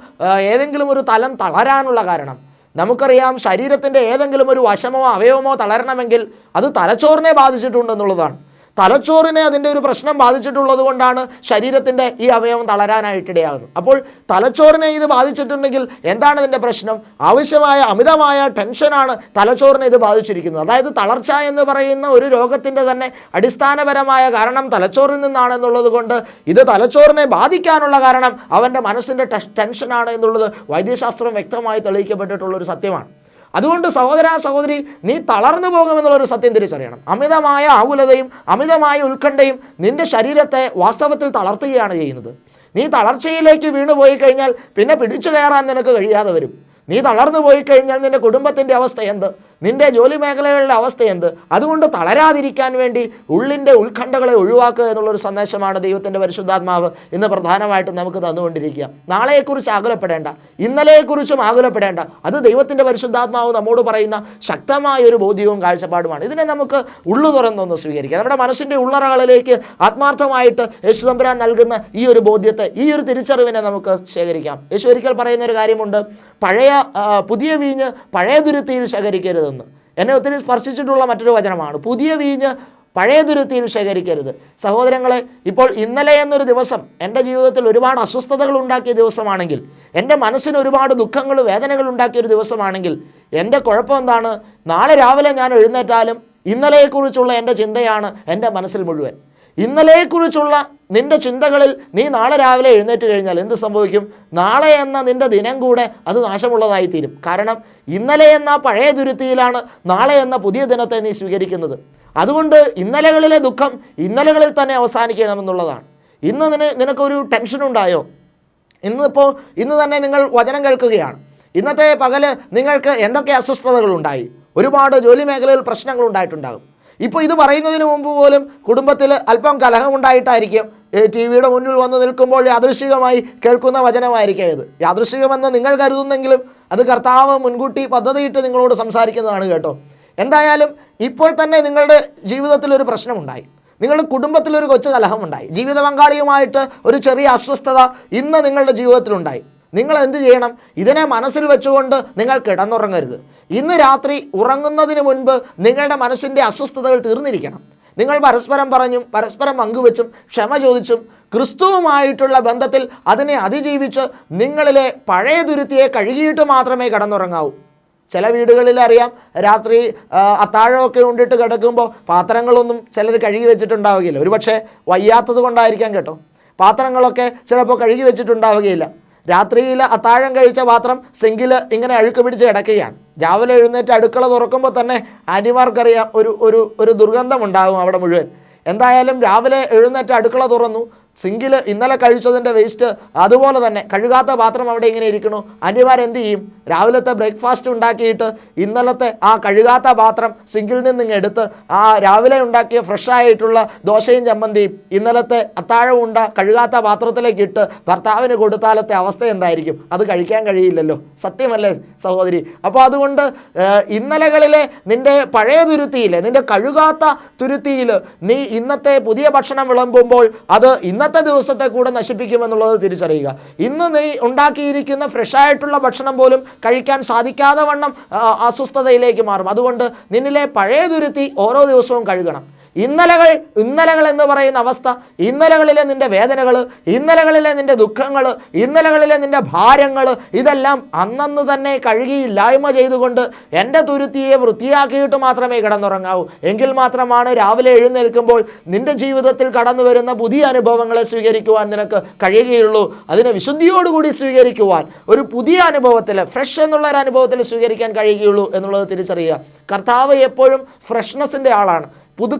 ഏതെങ്കിലും ഒരു തലം തളരാനുള്ള കാരണം? നമുക്കറിയാം, ശരീരത്തിൻ്റെ ഏതെങ്കിലും ഒരു വശമോ അവയവമോ തളരണമെങ്കിൽ അത് തലച്ചോറിനെ ബാധിച്ചിട്ടുണ്ടെന്നുള്ളതാണ്. തലച്ചോറിനെ അതിൻ്റെ ഒരു പ്രശ്നം ബാധിച്ചിട്ടുള്ളത് കൊണ്ടാണ് ശരീരത്തിൻ്റെ ഈ അവയവം തളരാനായിട്ടിടയാകുന്നത്. അപ്പോൾ തലച്ചോറിനെ ഇത് ബാധിച്ചിട്ടുണ്ടെങ്കിൽ എന്താണ് ഇതിൻ്റെ പ്രശ്നം? ആവശ്യമായ അമിതമായ ടെൻഷനാണ് തലച്ചോറിനെ ഇത് ബാധിച്ചിരിക്കുന്നത്. അതായത് തളർച്ച എന്ന് പറയുന്ന ഒരു രോഗത്തിൻ്റെ തന്നെ അടിസ്ഥാനപരമായ കാരണം തലച്ചോറിൽ നിന്നാണെന്നുള്ളത് കൊണ്ട് ഇത് തലച്ചോറിനെ ബാധിക്കാനുള്ള കാരണം അവൻ്റെ മനസ്സിൻ്റെ ടെൻഷനാണ് എന്നുള്ളത് വൈദ്യശാസ്ത്രം വ്യക്തമായി തെളിയിക്കപ്പെട്ടിട്ടുള്ളൊരു സത്യമാണ്. അതുകൊണ്ട് സഹോദര സഹോദരി, നീ തളർന്നു പോകുമെന്നുള്ളൊരു സത്യം തിരിച്ചറിയണം. അമിതമായ ആകുലതയും അമിതമായ ഉത്കണ്ഠയും നിന്റെ ശരീരത്തെ വാസ്തവത്തിൽ തളർത്തുകയാണ് ചെയ്യുന്നത്. നീ തളർച്ചയിലേക്ക് വീണുപോയി കഴിഞ്ഞാൽ പിന്നെ പിടിച്ചു കയറാൻ നിനക്ക് കഴിയാതെ വരും. നീ തളർന്നു പോയി കഴിഞ്ഞാൽ നിന്റെ കുടുംബത്തിൻ്റെ അവസ്ഥ എന്ത്? നിന്റെ ജോലി മേഖലകളുടെ അവസ്ഥ എന്ത്? അതുകൊണ്ട് തളരാതിരിക്കാൻ വേണ്ടി ഉള്ളിൻ്റെ ഉത്കണ്ഠകളെ ഒഴിവാക്കുക എന്നുള്ളൊരു സന്ദേശമാണ് ദൈവത്തിൻ്റെ പരിശുദ്ധാത്മാവ് ഇന്ന് പ്രധാനമായിട്ടും നമുക്ക് തന്നുകൊണ്ടിരിക്കുക. നാളെയെക്കുറിച്ച് ആകുലപ്പെടേണ്ട, ഇന്നലെയെക്കുറിച്ചും ആകുലപ്പെടേണ്ട, അത് ദൈവത്തിൻ്റെ പരിശുദ്ധാത്മാവ് നമ്മോട് പറയുന്ന ശക്തമായൊരു ബോധ്യവും കാഴ്ചപ്പാടുമാണ്. ഇതിനെ നമുക്ക് ഉള്ളു തുറന്നൊന്ന് സ്വീകരിക്കാം. നമ്മുടെ മനസ്സിൻ്റെ ഉള്ളറകളിലേക്ക് ആത്മാർത്ഥമായിട്ട് യേശു തമ്പുരാൻ നൽകുന്ന ഈ ഒരു ബോധ്യത്തെ, ഈ ഒരു തിരിച്ചറിവിനെ നമുക്ക് ശേഖരിക്കാം. യേശു ഒരിക്കൽ പറയുന്നൊരു കാര്യമുണ്ട്, പുതിയ വീഞ്ഞ് പഴയ തുരുത്തിയിൽ ശേഖരിക്കരുതെന്ന്. എന്നെ ഒത്തിരി സ്പർശിച്ചിട്ടുള്ള മറ്റൊരു വചനമാണ്, പുതിയ വീഞ്ഞ് പഴയ തുരുത്തിയിൽ ശേഖരിക്കരുത്. സഹോദരങ്ങളെ, ഇപ്പോൾ ഇന്നലെ എന്നൊരു ദിവസം എൻ്റെ ജീവിതത്തിൽ ഒരുപാട് അസ്വസ്ഥതകൾ ഉണ്ടാക്കിയ ദിവസമാണെങ്കിൽ എൻ്റെ മനസ്സിന് ഒരുപാട് ദുഃഖങ്ങൾ വേദനകൾ ഉണ്ടാക്കിയൊരു ദിവസമാണെങ്കിൽ എൻ്റെ കുഴപ്പം എന്താണ്? നാളെ രാവിലെ ഞാൻ എഴുന്നേറ്റാലും ഇന്നലെയെക്കുറിച്ചുള്ള എൻ്റെ ചിന്തയാണ് എൻ്റെ മനസ്സിൽ മുഴുവൻ. ഇന്നലെയെക്കുറിച്ചുള്ള നിൻ്റെ ചിന്തകളിൽ നീ നാളെ രാവിലെ എഴുന്നേറ്റ് കഴിഞ്ഞാൽ എന്ത് സംഭവിക്കും? നാളെ എന്ന നിൻ്റെ ദിനം കൂടെ അത് നാശമുള്ളതായിത്തീരും. കാരണം ഇന്നലെ എന്ന പഴയ ദുരിതത്തിലാണ് നാളെ എന്ന പുതിയ ദിനത്തെ നീ സ്വീകരിക്കുന്നത്. അതുകൊണ്ട് ഇന്നലകളിലെ ദുഃഖം ഇന്നലകളിൽ തന്നെ അവസാനിക്കണമെന്നുള്ളതാണ്. ഇന്ന് നിനക്കൊരു ടെൻഷനുണ്ടായോ? ഇന്ന് തന്നെ നിങ്ങൾ വചനം കേൾക്കുകയാണ്. ഇന്നത്തെ പകല് നിങ്ങൾക്ക് എന്തൊക്കെ അസ്വസ്ഥതകളുണ്ടായി? ഒരുപാട് ജോലി മേഖലയിൽ പ്രശ്നങ്ങൾ ഉണ്ടായിട്ടുണ്ടാകും. ഇപ്പോൾ ഇത് പറയുന്നതിന് മുമ്പ് പോലും കുടുംബത്തിൽ അല്പം കലഹമുണ്ടായിട്ടായിരിക്കും TV-യുടെ മുന്നിൽ വന്ന് നിൽക്കുമ്പോൾ യാദൃശ്ചികമായി കേൾക്കുന്ന വചനമായിരിക്കും ഇത്. യാദൃശ്ചികമെന്ന് നിങ്ങൾ കരുതുന്നെങ്കിലും അത് കർത്താവ് മുൻകൂട്ടി പദ്ധതിയിട്ട് നിങ്ങളോട് സംസാരിക്കുന്നതാണ് കേട്ടോ. എന്തായാലും ഇപ്പോൾ തന്നെ നിങ്ങളുടെ ജീവിതത്തിൽ ഒരു പ്രശ്നമുണ്ടായി, നിങ്ങളുടെ കുടുംബത്തിലൊരു കൊച്ചു കലഹമുണ്ടായി, ജീവിത പങ്കാളിയുമായിട്ട് ഒരു ചെറിയ അസ്വസ്ഥത ഇന്ന് നിങ്ങളുടെ ജീവിതത്തിലുണ്ടായി. നിങ്ങൾ എന്ത് ചെയ്യണം? ഇതിനെ മനസ്സിൽ വെച്ചുകൊണ്ട് നിങ്ങൾ കിടന്നുറങ്ങരുത്. ഇന്ന് രാത്രി ഉറങ്ങുന്നതിന് മുൻപ് നിങ്ങളുടെ മനസ്സിൻ്റെ അസ്വസ്ഥതകൾ തീർന്നിരിക്കണം. നിങ്ങൾ പരസ്പരം പറഞ്ഞും പരസ്പരം പങ്കുവെച്ചും ക്ഷമ ചോദിച്ചും ക്രിസ്തുവുമായിട്ടുള്ള ബന്ധത്തിൽ അതിനെ അതിജീവിച്ച് നിങ്ങളിലെ പഴയ ദുരിതയെ കഴുകിയിട്ട് മാത്രമേ കിടന്നുറങ്ങാവൂ. ചില വീടുകളിൽ അറിയാം, രാത്രി അത്താഴമൊക്കെ ഉണ്ടിട്ട് കിടക്കുമ്പോൾ പാത്രങ്ങളൊന്നും ചിലർ കഴുകി വെച്ചിട്ടുണ്ടാവുകയില്ല. ഒരുപക്ഷെ വയ്യാത്തത് കൊണ്ടായിരിക്കാം കേട്ടോ. പാത്രങ്ങളൊക്കെ ചിലപ്പോൾ കഴുകി വെച്ചിട്ടുണ്ടാവുകയില്ല. രാത്രിയിൽ അത്താഴം കഴിച്ച പാത്രം സിങ്കിൽ ഇങ്ങനെ അഴുക്ക് പിടിച്ച് കിടക്കുകയാണ്. രാവിലെ എഴുന്നേറ്റ് അടുക്കള തുറക്കുമ്പോൾ തന്നെ ആൻറ്റിമാർക്കറിയാം ഒരു ദുർഗന്ധം ഉണ്ടാകും അവിടെ മുഴുവൻ. എന്തായാലും രാവിലെ എഴുന്നേറ്റ് അടുക്കള തുറന്നു, സിങ്കിൽ ഇന്നലെ കഴിച്ചതിൻ്റെ വേസ്റ്റ് അതുപോലെ തന്നെ കഴുകാത്ത പാത്രം അവിടെ ഇങ്ങനെ ഇരിക്കണു. ആൻറ്റിമാരെന്ത് ചെയ്യും? രാവിലത്തെ ബ്രേക്ക്ഫാസ്റ്റ് ഉണ്ടാക്കിയിട്ട് ഇന്നലത്തെ ആ കഴുകാത്ത പാത്രം സിങ്കിൽ നിന്നിങ്ങ് എടുത്ത് ആ രാവിലെ ഉണ്ടാക്കിയ ഫ്രഷായിട്ടുള്ള ദോശയും ചമ്മന്തിയും ഇന്നലത്തെ അത്താഴം കഴുകാത്ത പാത്രത്തിലേക്ക് ഇട്ട് ഭർത്താവിന് കൊടുത്താലത്തെ അവസ്ഥ എന്തായിരിക്കും? അത് കഴിക്കാൻ കഴിയില്ലല്ലോ. സത്യമല്ലേ സഹോദരി? അപ്പോൾ അതുകൊണ്ട് ഇന്നലകളിലെ നിൻ്റെ പഴയ തുരുത്തിയിൽ, നിൻ്റെ കഴുകാത്ത തുരുത്തിയിൽ നീ ഇന്നത്തെ പുതിയ ഭക്ഷണം വിളമ്പുമ്പോൾ അത് ഇന്നത്തെ ദിവസത്തെ കൂടെ നശിപ്പിക്കുമെന്നുള്ളത് തിരിച്ചറിയുക. ഇന്ന് നീ ഉണ്ടാക്കിയിരിക്കുന്ന ഫ്രഷായിട്ടുള്ള ഭക്ഷണം പോലും കഴിക്കാൻ സാധിക്കാതെ വണ്ണം അസ്വസ്ഥതയിലേക്ക് മാറും. അതുകൊണ്ട് നിന്നിലെ പഴയ തുരുത്തി ഓരോ ദിവസവും കഴുകണം. ഇന്നലകൾ എന്ന് പറയുന്ന അവസ്ഥ, ഇന്നലകളിലെ നിൻ്റെ വേദനകൾ, ഇന്നലകളിലെ നിൻ്റെ ദുഃഖങ്ങൾ, ഇന്നലകളിലെ നിൻ്റെ ഭാരങ്ങൾ, ഇതെല്ലാം അന്നന്ന് തന്നെ കഴുകി ഇല്ലായ്മ ചെയ്തുകൊണ്ട് എൻ്റെ തുരുത്തിയെ വൃത്തിയാക്കിയിട്ട് മാത്രമേ കിടന്നുറങ്ങാവൂ. എങ്കിൽ മാത്രമാണ് രാവിലെ എഴുന്നേൽക്കുമ്പോൾ നിൻ്റെ ജീവിതത്തിൽ കടന്നു വരുന്ന പുതിയ അനുഭവങ്ങളെ സ്വീകരിക്കുവാൻ നിനക്ക് കഴിയുകയുള്ളൂ. അതിനെ വിശുദ്ധിയോടുകൂടി സ്വീകരിക്കുവാൻ, ഒരു പുതിയ അനുഭവത്തിൽ, ഫ്രഷ് എന്നുള്ള ഒരു അനുഭവത്തിൽ സ്വീകരിക്കാൻ കഴിയുകയുള്ളൂ എന്നുള്ളത് തിരിച്ചറിയുക. കർത്താവ് എപ്പോഴും ഫ്രഷ്നെസ്സിൻ്റെ ആളാണ്,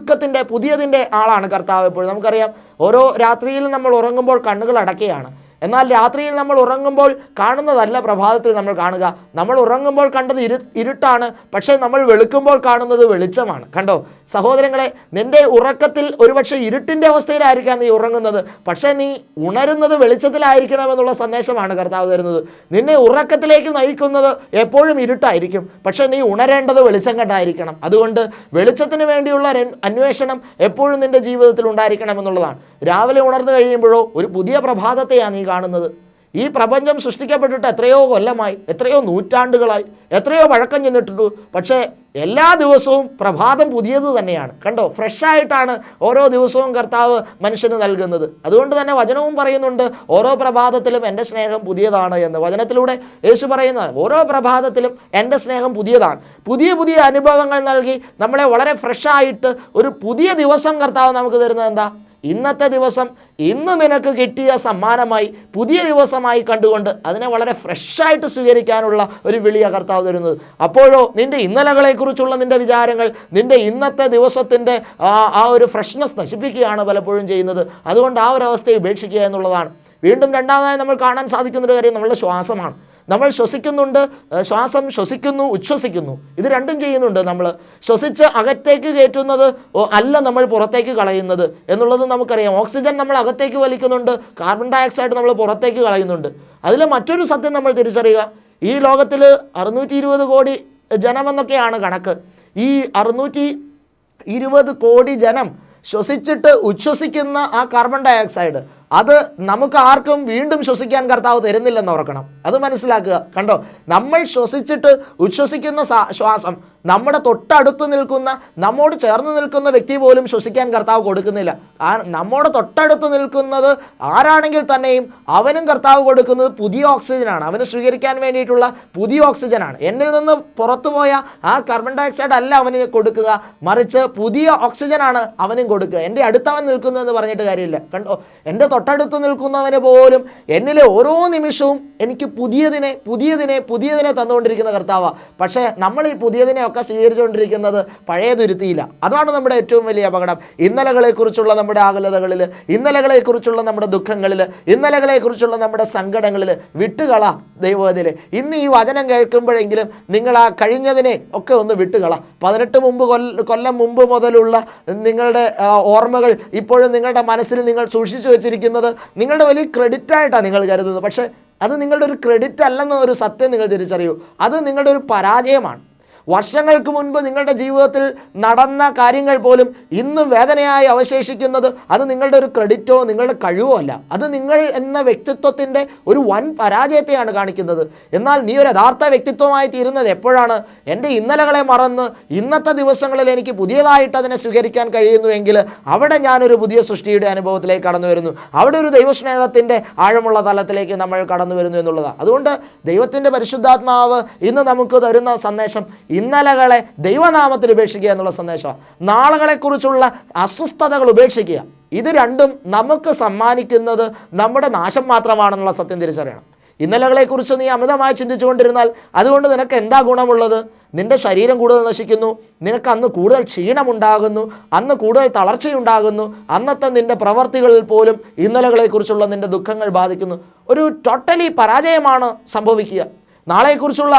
പുതിയതിൻ്റെ ആളാണ് കർത്താവ് എപ്പോഴും. നമുക്കറിയാം, ഓരോ രാത്രിയിലും നമ്മൾ ഉറങ്ങുമ്പോൾ കണ്ണുകൾ അടയ്ക്കുകയാണ്. എന്നാൽ രാത്രിയിൽ നമ്മൾ ഉറങ്ങുമ്പോൾ കാണുന്നതല്ല പ്രഭാതത്തിൽ നമ്മൾ കാണുക. നമ്മൾ ഉറങ്ങുമ്പോൾ കണ്ടത് ഇരുട്ടാണ്, പക്ഷേ നമ്മൾ വെളുക്കുമ്പോൾ കാണുന്നത് വെളിച്ചമാണ്. കണ്ടോ സഹോദരങ്ങളെ, നിൻ്റെ ഉറക്കത്തിൽ ഒരുപക്ഷെ ഇരുട്ടിൻ്റെ അവസ്ഥയിലായിരിക്കാം നീ ഉറങ്ങുന്നത്, പക്ഷേ നീ ഉണരുന്നത് വെളിച്ചത്തിലായിരിക്കണമെന്നുള്ള സന്ദേശമാണ് കർത്താവ് തരുന്നത്. നിന്നെ ഉറക്കത്തിലേക്ക് നയിക്കുന്നത് എപ്പോഴും ഇരുട്ടായിരിക്കും, പക്ഷേ നീ ഉണരേണ്ടത് വെളിച്ചം കണ്ടായിരിക്കണം. അതുകൊണ്ട് വെളിച്ചത്തിന് വേണ്ടിയുള്ള അന്വേഷണം എപ്പോഴും നിൻ്റെ ജീവിതത്തിൽ ഉണ്ടായിരിക്കണം എന്നുള്ളതാണ്. രാവിലെ ഉണർന്നു കഴിയുമ്പോഴോ ഒരു പുതിയ പ്രഭാതത്തെയാണ് നീ കാണുന്നത്. ഈ പ്രപഞ്ചം സൃഷ്ടിക്കപ്പെട്ടിട്ട് എത്രയോ കൊല്ലമായി, എത്രയോ നൂറ്റാണ്ടുകളായി, എത്രയോ പഴക്കം ചെന്നിട്ടുണ്ട്. പക്ഷേ എല്ലാ ദിവസവും പ്രഭാതം പുതിയത് തന്നെയാണ്. കണ്ടോ, ഫ്രഷായിട്ടാണ് ഓരോ ദിവസവും കർത്താവ് മനുഷ്യന് നൽകുന്നത്. അതുകൊണ്ട് തന്നെ വചനവും പറയുന്നുണ്ട്, ഓരോ പ്രഭാതത്തിലും എൻ്റെ സ്നേഹം പുതിയതാണ് എന്ന്. വചനത്തിലൂടെ യേശു പറയുന്നത്, ഓരോ പ്രഭാതത്തിലും എൻ്റെ സ്നേഹം പുതിയതാണ്. പുതിയ അനുഭവങ്ങൾ നൽകി നമ്മളെ വളരെ ഫ്രഷായിട്ട് ഒരു പുതിയ ദിവസം കർത്താവ് നമുക്ക് തരുന്നത് എന്താ? ഇന്നത്തെ ദിവസം ഇന്ന് നിനക്ക് കിട്ടിയ സമ്മാനമായി പുതിയ ദിവസമായി കണ്ടുകൊണ്ട് അതിനെ വളരെ ഫ്രഷായിട്ട് സ്വീകരിക്കാനുള്ള ഒരു വിളിയ കർത്താവ് തരുന്നത്. അപ്പോഴോ നിൻ്റെ ഇന്നലകളെക്കുറിച്ചുള്ള നിൻ്റെ വിചാരങ്ങൾ നിൻ്റെ ഇന്നത്തെ ദിവസത്തിൻ്റെ ആ ഒരു ഫ്രഷ്നെസ് നശിപ്പിക്കുകയാണ് പലപ്പോഴും ചെയ്യുന്നത്. അതുകൊണ്ട് ആ ഒരു അവസ്ഥയെ ഉപേക്ഷിക്കുക എന്നുള്ളതാണ്. വീണ്ടും രണ്ടാമതായി നമ്മൾ കാണാൻ സാധിക്കുന്നൊരു കാര്യം നമ്മളുടെ ശ്വാസമാണ്. നമ്മൾ ശ്വസിക്കുന്നുണ്ട്, ശ്വാസം ശ്വസിക്കുന്നു, ഉച്ഛ്വസിക്കുന്നു, ഇത് രണ്ടും ചെയ്യുന്നുണ്ട്. നമ്മൾ ശ്വസിച്ച് അകത്തേക്ക് കയറ്റുന്നത് അല്ല നമ്മൾ പുറത്തേക്ക് കളയുന്നത് എന്നുള്ളത് നമുക്കറിയാം. ഓക്സിജൻ നമ്മൾ അകത്തേക്ക് വലിക്കുന്നുണ്ട്, കാർബൺ ഡൈ ഓക്സൈഡ് നമ്മൾ പുറത്തേക്ക് കളയുന്നുണ്ട്. അതിൽ മറ്റൊരു സത്യം നമ്മൾ തിരിച്ചറിയുക, ഈ ലോകത്തിൽ 620 കോടി ജനമെന്നൊക്കെയാണ് കണക്ക്. ഈ 620 കോടി ജനം ശ്വസിച്ചിട്ട് ഉച്ഛ്വസിക്കുന്ന ആ കാർബൺ ഡൈ ഓക്സൈഡ് അത് നമുക്ക് ആർക്കും വീണ്ടും ശ്വസിക്കാൻ കർത്താവ് തരുന്നില്ലെന്ന് ഓർക്കണം. അത് മനസ്സിലാക്കുക. കണ്ടോ, നമ്മൾ ശ്വസിച്ചിട്ട് ഉച്ഛ്വസിക്കുന്ന ശ്വാസം നമ്മുടെ തൊട്ടടുത്ത് നിൽക്കുന്ന, നമ്മോട് ചേർന്ന് നിൽക്കുന്ന വ്യക്തി പോലും ശ്വസിക്കാൻ കർത്താവ് കൊടുക്കുന്നില്ല. നമ്മോട് തൊട്ടടുത്ത് നിൽക്കുന്നത് ആരാണെങ്കിൽ തന്നെയും അവനും കർത്താവ് കൊടുക്കുന്നത് പുതിയ ഓക്സിജനാണ്. അവന് സ്വീകരിക്കാൻ വേണ്ടിയിട്ടുള്ള പുതിയ ഓക്സിജനാണ്. എന്നിൽ നിന്ന് പുറത്തുപോയ ആ കാർബൺ ഡൈ ഓക്സൈഡ് അല്ല അവന് കൊടുക്കുക, മറിച്ച് പുതിയ ഓക്സിജനാണ് അവനും കൊടുക്കുക. എൻ്റെ അടുത്തവൻ നിൽക്കുന്നു എന്ന് പറഞ്ഞിട്ട് കാര്യമില്ല. കണ്ടോ, എൻ്റെ തൊട്ടടുത്ത് നിൽക്കുന്നവന് പോലും എന്നിലെ ഓരോ നിമിഷവും എനിക്ക് പുതിയതിനെ തന്നുകൊണ്ടിരിക്കുന്ന കർത്താവാണ്. പക്ഷേ നമ്മൾ ഈ പുതിയതിനെ ഒക്കെ സ്വീകരിച്ചുകൊണ്ടിരിക്കുന്നത് പഴയതുരുത്തിയില്ല. അതാണ് നമ്മുടെ ഏറ്റവും വലിയ അപകടം. ഇന്നലകളെക്കുറിച്ചുള്ള നമ്മുടെ ആകുലതകളിൽ, ഇന്നലകളെക്കുറിച്ചുള്ള നമ്മുടെ ദുഃഖങ്ങളിൽ, ഇന്നലകളെക്കുറിച്ചുള്ള നമ്മുടെ സങ്കടങ്ങളിൽ വിട്ടുകള ദൈവത്തിലെ. ഇന്ന് ഈ വചനം കേൾക്കുമ്പോഴെങ്കിലും നിങ്ങൾ ആ കഴിഞ്ഞതിനെ ഒക്കെ ഒന്ന് വിട്ടുകള. 18 കൊല്ലം മുമ്പ് മുതലുള്ള നിങ്ങളുടെ ഓർമ്മകൾ ഇപ്പോഴും നിങ്ങളുടെ മനസ്സിൽ നിങ്ങൾ സൂക്ഷിച്ചു വെച്ചിരിക്കുന്നത് നിങ്ങളുടെ വലിയ ക്രെഡിറ്റായിട്ടാണ് നിങ്ങൾ കരുതുന്നത്. പക്ഷേ അത് നിങ്ങളുടെ ഒരു ക്രെഡിറ്റ് അല്ലെന്ന ഒരു സത്യം നിങ്ങൾ തിരിച്ചറിയൂ. അത് നിങ്ങളുടെ ഒരു പരാജയമാണ്. വർഷങ്ങൾക്ക് മുൻപ് നിങ്ങളുടെ ജീവിതത്തിൽ നടന്ന കാര്യങ്ങൾ പോലും ഇന്നും വേദനയായി അവശേഷിക്കുന്നത് അത് നിങ്ങളുടെ ഒരു ക്രെഡിറ്റോ നിങ്ങളുടെ കഴിവോ അല്ല. അത് നിങ്ങൾ എന്ന വ്യക്തിത്വത്തിൻ്റെ ഒരു വൻ പരാജയത്തെയാണ് കാണിക്കുന്നത്. എന്നാൽ നീ ഒരു യഥാർത്ഥ വ്യക്തിത്വമായി തീരുന്നത് എപ്പോഴാണ്? എൻ്റെ ഇന്നലകളെ മറന്ന് ഇന്നത്തെ ദിവസങ്ങളിൽ എനിക്ക് പുതിയതായിട്ട് അതിനെ സ്വീകരിക്കാൻ കഴിയുന്നുവെങ്കിൽ അവിടെ ഞാനൊരു പുതിയ സൃഷ്ടിയുടെ അനുഭവത്തിലേക്ക് കടന്നു വരുന്നു. അവിടെ ഒരു ദൈവസ്നേഹത്തിൻ്റെ ആഴമുള്ള തലത്തിലേക്ക് നമ്മൾ കടന്നു വരുന്നു എന്നുള്ളതാണ്. അതുകൊണ്ട് ദൈവത്തിൻ്റെ പരിശുദ്ധാത്മാവ് ഇന്ന് നമുക്ക് തരുന്ന സന്ദേശം ഇന്നലകളെ ദൈവനാമത്തിൽ ഉപേക്ഷിക്കുക എന്നുള്ള സന്ദേശമാണ്. നാളുകളെക്കുറിച്ചുള്ള അസ്വസ്ഥതകൾ ഉപേക്ഷിക്കുക. ഇത് രണ്ടും നമുക്ക് സമ്മാനിക്കുന്നത് നമ്മുടെ നാശം മാത്രമാണെന്നുള്ള സത്യം തിരിച്ചറിയണം. ഇന്നലകളെക്കുറിച്ച് നീ അമിതമായി ചിന്തിച്ചുകൊണ്ടിരുന്നാൽ അതുകൊണ്ട് നിനക്ക് എന്താ ഗുണമുള്ളത്? നിൻ്റെ ശരീരം കൂടുതൽ നശിക്കുന്നു, നിനക്ക് അന്ന് കൂടുതൽ ക്ഷീണമുണ്ടാകുന്നു, അന്ന് കൂടുതൽ തളർച്ചയുണ്ടാകുന്നു, അന്നത്തെ നിൻ്റെ പ്രവർത്തികളിൽ പോലും ഇന്നലകളെക്കുറിച്ചുള്ള നിൻ്റെ ദുഃഖങ്ങൾ ബാധിക്കുന്നു. ഒരു ടോട്ടലി പരാജയമാണ് സംഭവിക്കുക. നാളെക്കുറിച്ചുള്ള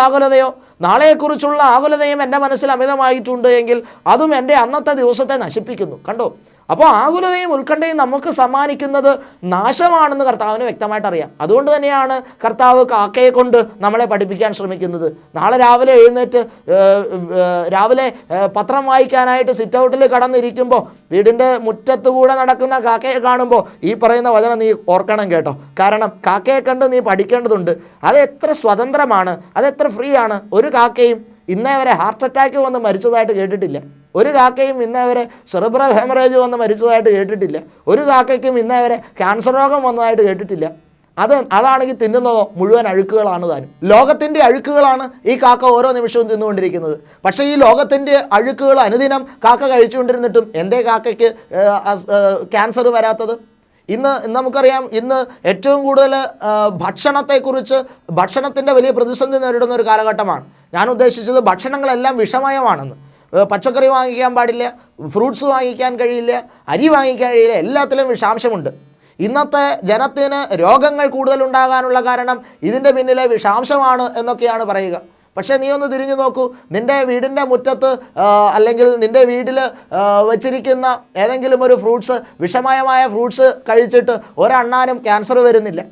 ആകുലതയും എൻ്റെ മനസ്സിൽ അമിതമായിട്ടുണ്ട് എങ്കിൽ അതും എൻ്റെ അന്നത്തെ ദിവസത്തെ നശിപ്പിക്കുന്നു. കണ്ടോ, അപ്പോൾ ആകുലതയും ഉത്കണ്ഠയും നമുക്ക് സമ്മാനിക്കുന്നത് നാശമാണെന്ന് കർത്താവിന് വ്യക്തമായിട്ട് അറിയാം. അതുകൊണ്ട് തന്നെയാണ് കർത്താവ് കാക്കയെ കൊണ്ട് നമ്മളെ പഠിപ്പിക്കാൻ ശ്രമിക്കുന്നത്. നാളെ രാവിലെ എഴുന്നേറ്റ് രാവിലെ പത്രം വായിക്കാനായിട്ട് സിറ്റ് ഔട്ടിൽ കടന്നിരിക്കുമ്പോൾ വീടിൻ്റെ മുറ്റത്തുകൂടെ നടക്കുന്ന കാക്കയെ കാണുമ്പോൾ ഈ പറയുന്ന വചനം നീ ഓർക്കണം കേട്ടോ. കാരണം കാക്കയെ കണ്ട് നീ പഠിക്കേണ്ടതുണ്ട്. അത് എത്ര സ്വതന്ത്രമാണ്, അതെത്ര ഫ്രീ ആണ്. ഒരു കാക്കയും ഇന്നേ വരെ ഹാർട്ട് അറ്റാക്ക് വന്ന് മരിച്ചതായിട്ട് കേട്ടിട്ടില്ല. ഒരു കാക്കയും ഇന്നേ വരെ സെറിബ്രൽ ഹെമറേജ് വന്ന് മരിച്ചതായിട്ട് കേട്ടിട്ടില്ല. ഒരു കാക്കയ്ക്കും ഇന്നേ വരെ ക്യാൻസർ രോഗം വന്നതായിട്ട് കേട്ടിട്ടില്ല. അതാണെങ്കിൽ തിന്നുന്നതോ മുഴുവൻ അഴുക്കുകളാണ് താനും. ലോകത്തിൻ്റെ അഴുക്കുകളാണ് ഈ കാക്ക ഓരോ നിമിഷവും തിന്നുകൊണ്ടിരിക്കുന്നത്. പക്ഷേ ഈ ലോകത്തിൻ്റെ അഴുക്കുകൾ അനുദിനം കാക്ക കഴിച്ചുകൊണ്ടിരുന്നിട്ടും എന്തേ കാക്കയ്ക്ക് ക്യാൻസർ വരാത്തത്? ഇന്ന് നമുക്കറിയാം, ഇന്ന് ഏറ്റവും കൂടുതൽ ഭക്ഷണത്തിൻ്റെ വലിയ പ്രതിസന്ധി നേരിടുന്ന ഒരു കാലഘട്ടമാണ്. ഞാൻ ഉദ്ദേശിച്ചത് ഭക്ഷണങ്ങളെല്ലാം വിഷമയമാണെന്ന്. പച്ചക്കറി വാങ്ങിക്കാൻ പാടില്ല, ഫ്രൂട്ട്സ് വാങ്ങിക്കാൻ കഴിയില്ല, അരി വാങ്ങിക്കാൻ കഴിയില്ല, എല്ലാത്തിലും വിഷാംശമുണ്ട്. ഇന്നത്തെ ജനത്തിന് രോഗങ്ങൾ കൂടുതലുണ്ടാകാനുള്ള കാരണം ഇതിൻ്റെ പിന്നിലെ വിഷാംശമാണ് എന്നൊക്കെയാണ് പറയുക. പക്ഷേ നീ ഒന്ന് തിരിഞ്ഞു നോക്കൂ, നിൻ്റെ വീടിൻ്റെ മുറ്റത്ത് അല്ലെങ്കിൽ നിൻ്റെ വീട്ടിൽ വച്ചിരിക്കുന്ന ഏതെങ്കിലും ഒരു ഫ്രൂട്ട്സ്, വിഷമയമായ ഫ്രൂട്ട്സ് കഴിച്ചിട്ട് ഒരെണ്ണാനും ക്യാൻസർ വരുന്നില്ല,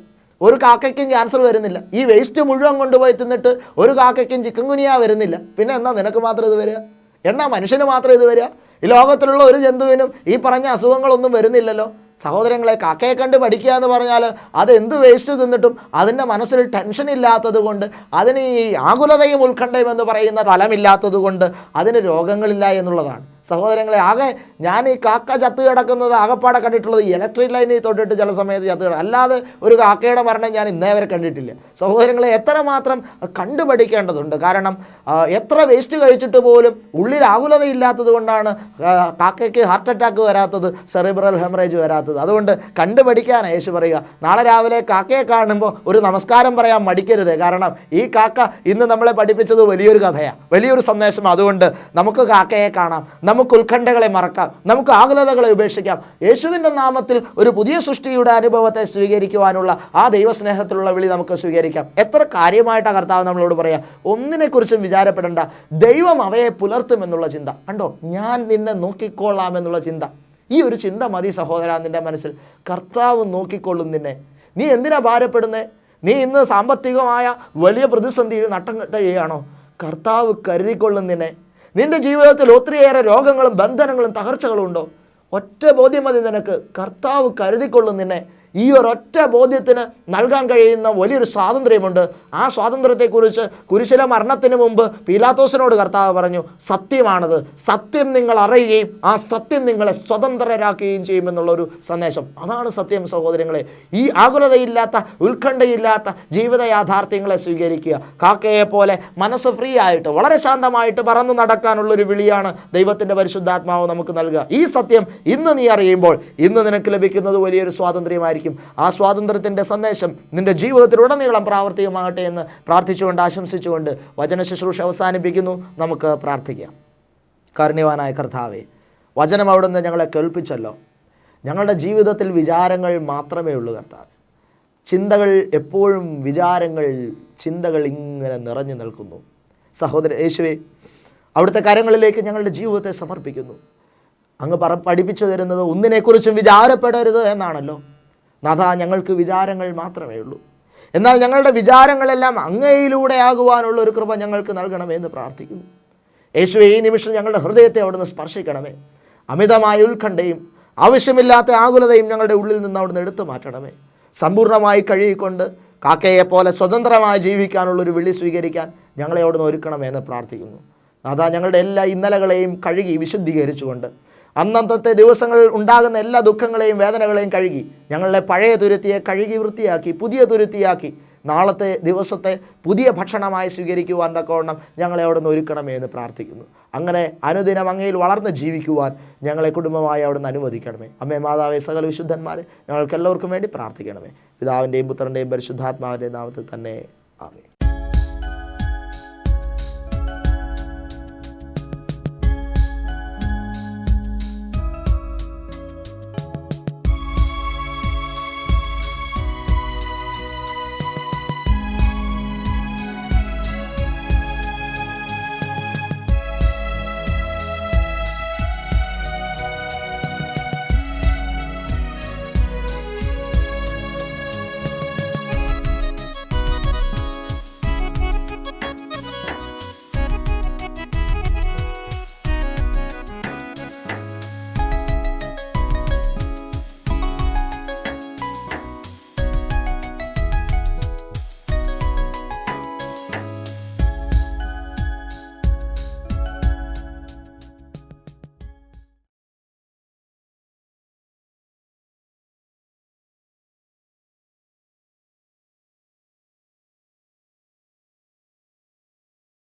ഒരു കാക്കയ്ക്കും ക്യാൻസർ വരുന്നില്ല. ഈ വേസ്റ്റ് മുഴുവൻ കൊണ്ടുപോയി തിന്നിട്ട് ഒരു കാക്കയ്ക്കും ചിക്കൻ ഗുനിയ വരുന്നില്ല. പിന്നെ എന്നാ നിനക്ക് മാത്രം ഇത് വരിക? എന്നാ മനുഷ്യന് മാത്രം ഇത് വരിക? ഈ ലോകത്തിലുള്ള ഒരു ജന്തുവിനും ഈ പറഞ്ഞ അസുഖങ്ങളൊന്നും വരുന്നില്ലല്ലോ. സഹോദരങ്ങളെ, കാക്കയെ കണ്ട് പഠിക്കുക എന്ന് പറഞ്ഞാൽ അത് എന്ത് വേസ്റ്റ് തിന്നിട്ടും അതിൻ്റെ മനസ്സിൽ ടെൻഷൻ ഇല്ലാത്തത് കൊണ്ട്, അതിന് ഈ ആകുലതയും ഉത്കണ്ഠയും എന്ന് പറയുന്ന തലമില്ലാത്തത് കൊണ്ട് അതിന് രോഗങ്ങളില്ല എന്നുള്ളതാണ്. സഹോദരങ്ങളെ, ആകെ ഞാൻ ഈ കാക്ക ചത്ത് കിടക്കുന്നത് ആകപ്പാടെ കണ്ടിട്ടുള്ളത് ഇലക്ട്രിക് ലൈനിൽ തൊട്ടിട്ട് ചില സമയത്ത് ചത്ത് കിടക്കും. അല്ലാതെ ഒരു കാക്കയുടെ മരണം ഞാൻ ഇന്നേ വരെ കണ്ടിട്ടില്ല. സഹോദരങ്ങളെ, എത്രമാത്രം കണ്ടുപഠിക്കേണ്ടതുണ്ട്. കാരണം എത്ര വേസ്റ്റ് കഴിച്ചിട്ട് പോലും ഉള്ളിൽ ആകുലതയില്ലാത്തത് കൊണ്ടാണ് കാക്കയ്ക്ക് ഹാർട്ട് അറ്റാക്ക് വരാത്തത്, സെറിബ്രൽ ഹെമറേജ് വരാത്തത്. അതുകൊണ്ട് കണ്ടുപഠിക്കാനാണ് യേശു പറയുക. നാളെ രാവിലെ കാക്കയെ കാണുമ്പോൾ ഒരു നമസ്കാരം പറയാൻ മടിക്കരുത്. കാരണം ഈ കാക്ക ഇന്ന് നമ്മളെ പഠിപ്പിച്ചത് വലിയൊരു കഥയാണ്, വലിയൊരു സന്ദേശം. അതുകൊണ്ട് നമുക്ക് കാക്കയെ കാണാം, നമുക്ക് ഉത്കണ്ഠകളെ മറക്കാം, നമുക്ക് ആകുലതകളെ ഉപേക്ഷിക്കാം. യേശുവിൻ്റെ നാമത്തിൽ ഒരു പുതിയ സൃഷ്ടിയുടെ അനുഭവത്തെ സ്വീകരിക്കുവാനുള്ള ആ ദൈവസ്നേഹത്തിലുള്ള വിളി നമുക്ക് സ്വീകരിക്കാം. എത്ര കാര്യമായിട്ടാണ് കർത്താവ് നമ്മളോട് പറയാം, ഒന്നിനെക്കുറിച്ചും വിചാരപ്പെടേണ്ട, ദൈവം അവയെ പുലർത്തുമെന്നുള്ള ചിന്ത. കണ്ടോ, ഞാൻ നിന്നെ നോക്കിക്കൊള്ളാമെന്നുള്ള ചിന്ത. ഈ ഒരു ചിന്ത മതി സഹോദര നിൻ്റെ മനസ്സിൽ. കർത്താവ് നോക്കിക്കൊള്ളും നിന്നെ. നീ എന്തിനാ ഭാരപ്പെടുന്നേ? നീ ഇന്ന് സാമ്പത്തികമായ വലിയ പ്രതിസന്ധിയിൽ നട്ടം ചെയ്യുകയാണോ? കർത്താവ് കരുതിക്കൊള്ളും നിന്നെ. നിൻ്റെ ജീവിതത്തിൽ ഒത്തിരിയേറെ രോഗങ്ങളും ബന്ധനങ്ങളും തകർച്ചകളും ഉണ്ടോ? ഒറ്റ ബോധ്യം മതി നിനക്ക്, കർത്താവ് കരുതിക്കൊള്ളും നിന്നെ. ഈ ഒരൊറ്റ ബോധ്യത്തിന് നൽകാൻ കഴിയുന്ന വലിയൊരു സ്വാതന്ത്ര്യമുണ്ട്. ആ സ്വാതന്ത്ര്യത്തെക്കുറിച്ച് കുരിശിലെ മരണത്തിന് മുമ്പ് പീലാത്തോസിനോട് കർത്താവ് പറഞ്ഞു, സത്യമാണത്, സത്യം നിങ്ങൾ അറിയുകയും ആ സത്യം നിങ്ങളെ സ്വതന്ത്രരാക്കുകയും ചെയ്യുമെന്നുള്ളൊരു സന്ദേശം. അതാണ് സത്യം സഹോദരങ്ങളെ. ഈ ആകുലതയില്ലാത്ത, ഉത്കണ്ഠയില്ലാത്ത ജീവിത യാഥാർത്ഥ്യങ്ങളെ സ്വീകരിക്കുക. കാക്കയെ പോലെ മനസ്സ് ഫ്രീ ആയിട്ട് വളരെ ശാന്തമായിട്ട് പറന്നു നടക്കാനുള്ളൊരു വിളിയാണ് ദൈവത്തിൻ്റെ പരിശുദ്ധാത്മാവ് നമുക്ക് നൽകുക. ഈ സത്യം ഇന്ന് നീ അറിയുമ്പോൾ ഇന്ന് നിനക്ക് ലഭിക്കുന്നത് വലിയൊരു സ്വാതന്ത്ര്യമായിരിക്കും. ആ സ്വാതന്ത്ര്യത്തിൻ്റെ സന്ദേശം നിന്റെ ജീവിതത്തിലുടനീളം പ്രാവർത്തികമാകട്ടെ എന്ന് പ്രാർത്ഥിച്ചുകൊണ്ട് ആശംസിച്ചുകൊണ്ട് വചന ശുശ്രൂഷ അവസാനിപ്പിക്കുന്നു. നമുക്ക് പ്രാർത്ഥിക്കാം. കാരുണ്യവാനായ കർത്താവേ, വചനം അവിടുന്ന് ഞങ്ങളെ കേൾപ്പിച്ചല്ലോ. ഞങ്ങളുടെ ജീവിതത്തിൽ വിചാരങ്ങൾ മാത്രമേ ഉള്ളൂ കർത്താവേ. ചിന്തകൾ എപ്പോഴും ചിന്തകൾ ഇങ്ങനെ നിറഞ്ഞു നിൽക്കുന്നു. സഹോദര യേശുവേ, അവിടുത്തെ കരങ്ങളിലേക്ക് ഞങ്ങളുടെ ജീവിതത്തെ സമർപ്പിക്കുന്നു. അങ്ങ് പഠിപ്പിച്ചു തരുന്നത് ഒന്നിനെക്കുറിച്ചും വിചാരപ്പെടരുത് എന്നാണല്ലോ. നാഥ, ഞങ്ങൾക്ക് വിചാരങ്ങൾ മാത്രമേ ഉള്ളൂ. എന്നാൽ ഞങ്ങളുടെ വിചാരങ്ങളെല്ലാം അങ്ങയിലൂടെ ആകുവാനുള്ള ഒരു കൃപ ഞങ്ങൾക്ക് നൽകണമെന്ന് പ്രാർത്ഥിക്കുന്നു. യേശുവേ, ഈ നിമിഷം ഞങ്ങളുടെ ഹൃദയത്തെ അവിടുന്ന് സ്പർശിക്കണമേ. അമിതമായ ഉത്കണ്ഠയും ആവശ്യമില്ലാത്ത ആകുലതയും ഞങ്ങളുടെ ഉള്ളിൽ നിന്ന് അവിടുന്ന് എടുത്തു മാറ്റണമേ. സമ്പൂർണ്ണമായി കഴുകിക്കൊണ്ട് കാക്കയെപ്പോലെ സ്വതന്ത്രമായി ജീവിക്കാനുള്ളൊരു വിളി സ്വീകരിക്കാൻ ഞങ്ങളെ അവിടുന്ന് ഒരുക്കണമെന്ന് പ്രാർത്ഥിക്കുന്നു. നാഥാ, ഞങ്ങളുടെ എല്ലാ ഇന്നലകളെയും കഴുകി വിശുദ്ധീകരിച്ചുകൊണ്ട് അന്നത്തെ ദിവസങ്ങളിൽ ഉണ്ടാകുന്ന എല്ലാ ദുഃഖങ്ങളെയും വേദനകളെയും കഴുകി ഞങ്ങളുടെ പഴയ തുരുത്തിയെ കഴുകി വൃത്തിയാക്കി പുതിയ തുരുത്തിയാക്കി നാളത്തെ ദിവസത്തെ പുതിയ ഭക്ഷണമായി സ്വീകരിക്കുവാൻ തക്കവണ്ണം ഞങ്ങളെ അവിടുന്ന് ഒരുക്കണമേ എന്ന് പ്രാർത്ഥിക്കുന്നു. അങ്ങനെ അനുദിനം അങ്ങയിൽ വളർന്ന് ജീവിക്കുവാൻ ഞങ്ങളെ കുടുംബമായി അവിടുന്ന് അനുവദിക്കണമേ. അമ്മേ, മാതാവേ, സകല വിശുദ്ധന്മാരെ ഞങ്ങൾക്ക് എല്ലാവർക്കും വേണ്ടി പ്രാർത്ഥിക്കണമേ. പിതാവിൻ്റെയും പുത്രൻ്റെയും പരിശുദ്ധാത്മാവിൻ്റെയും നാമത്തിൽ തന്നെ. ആമേൻ.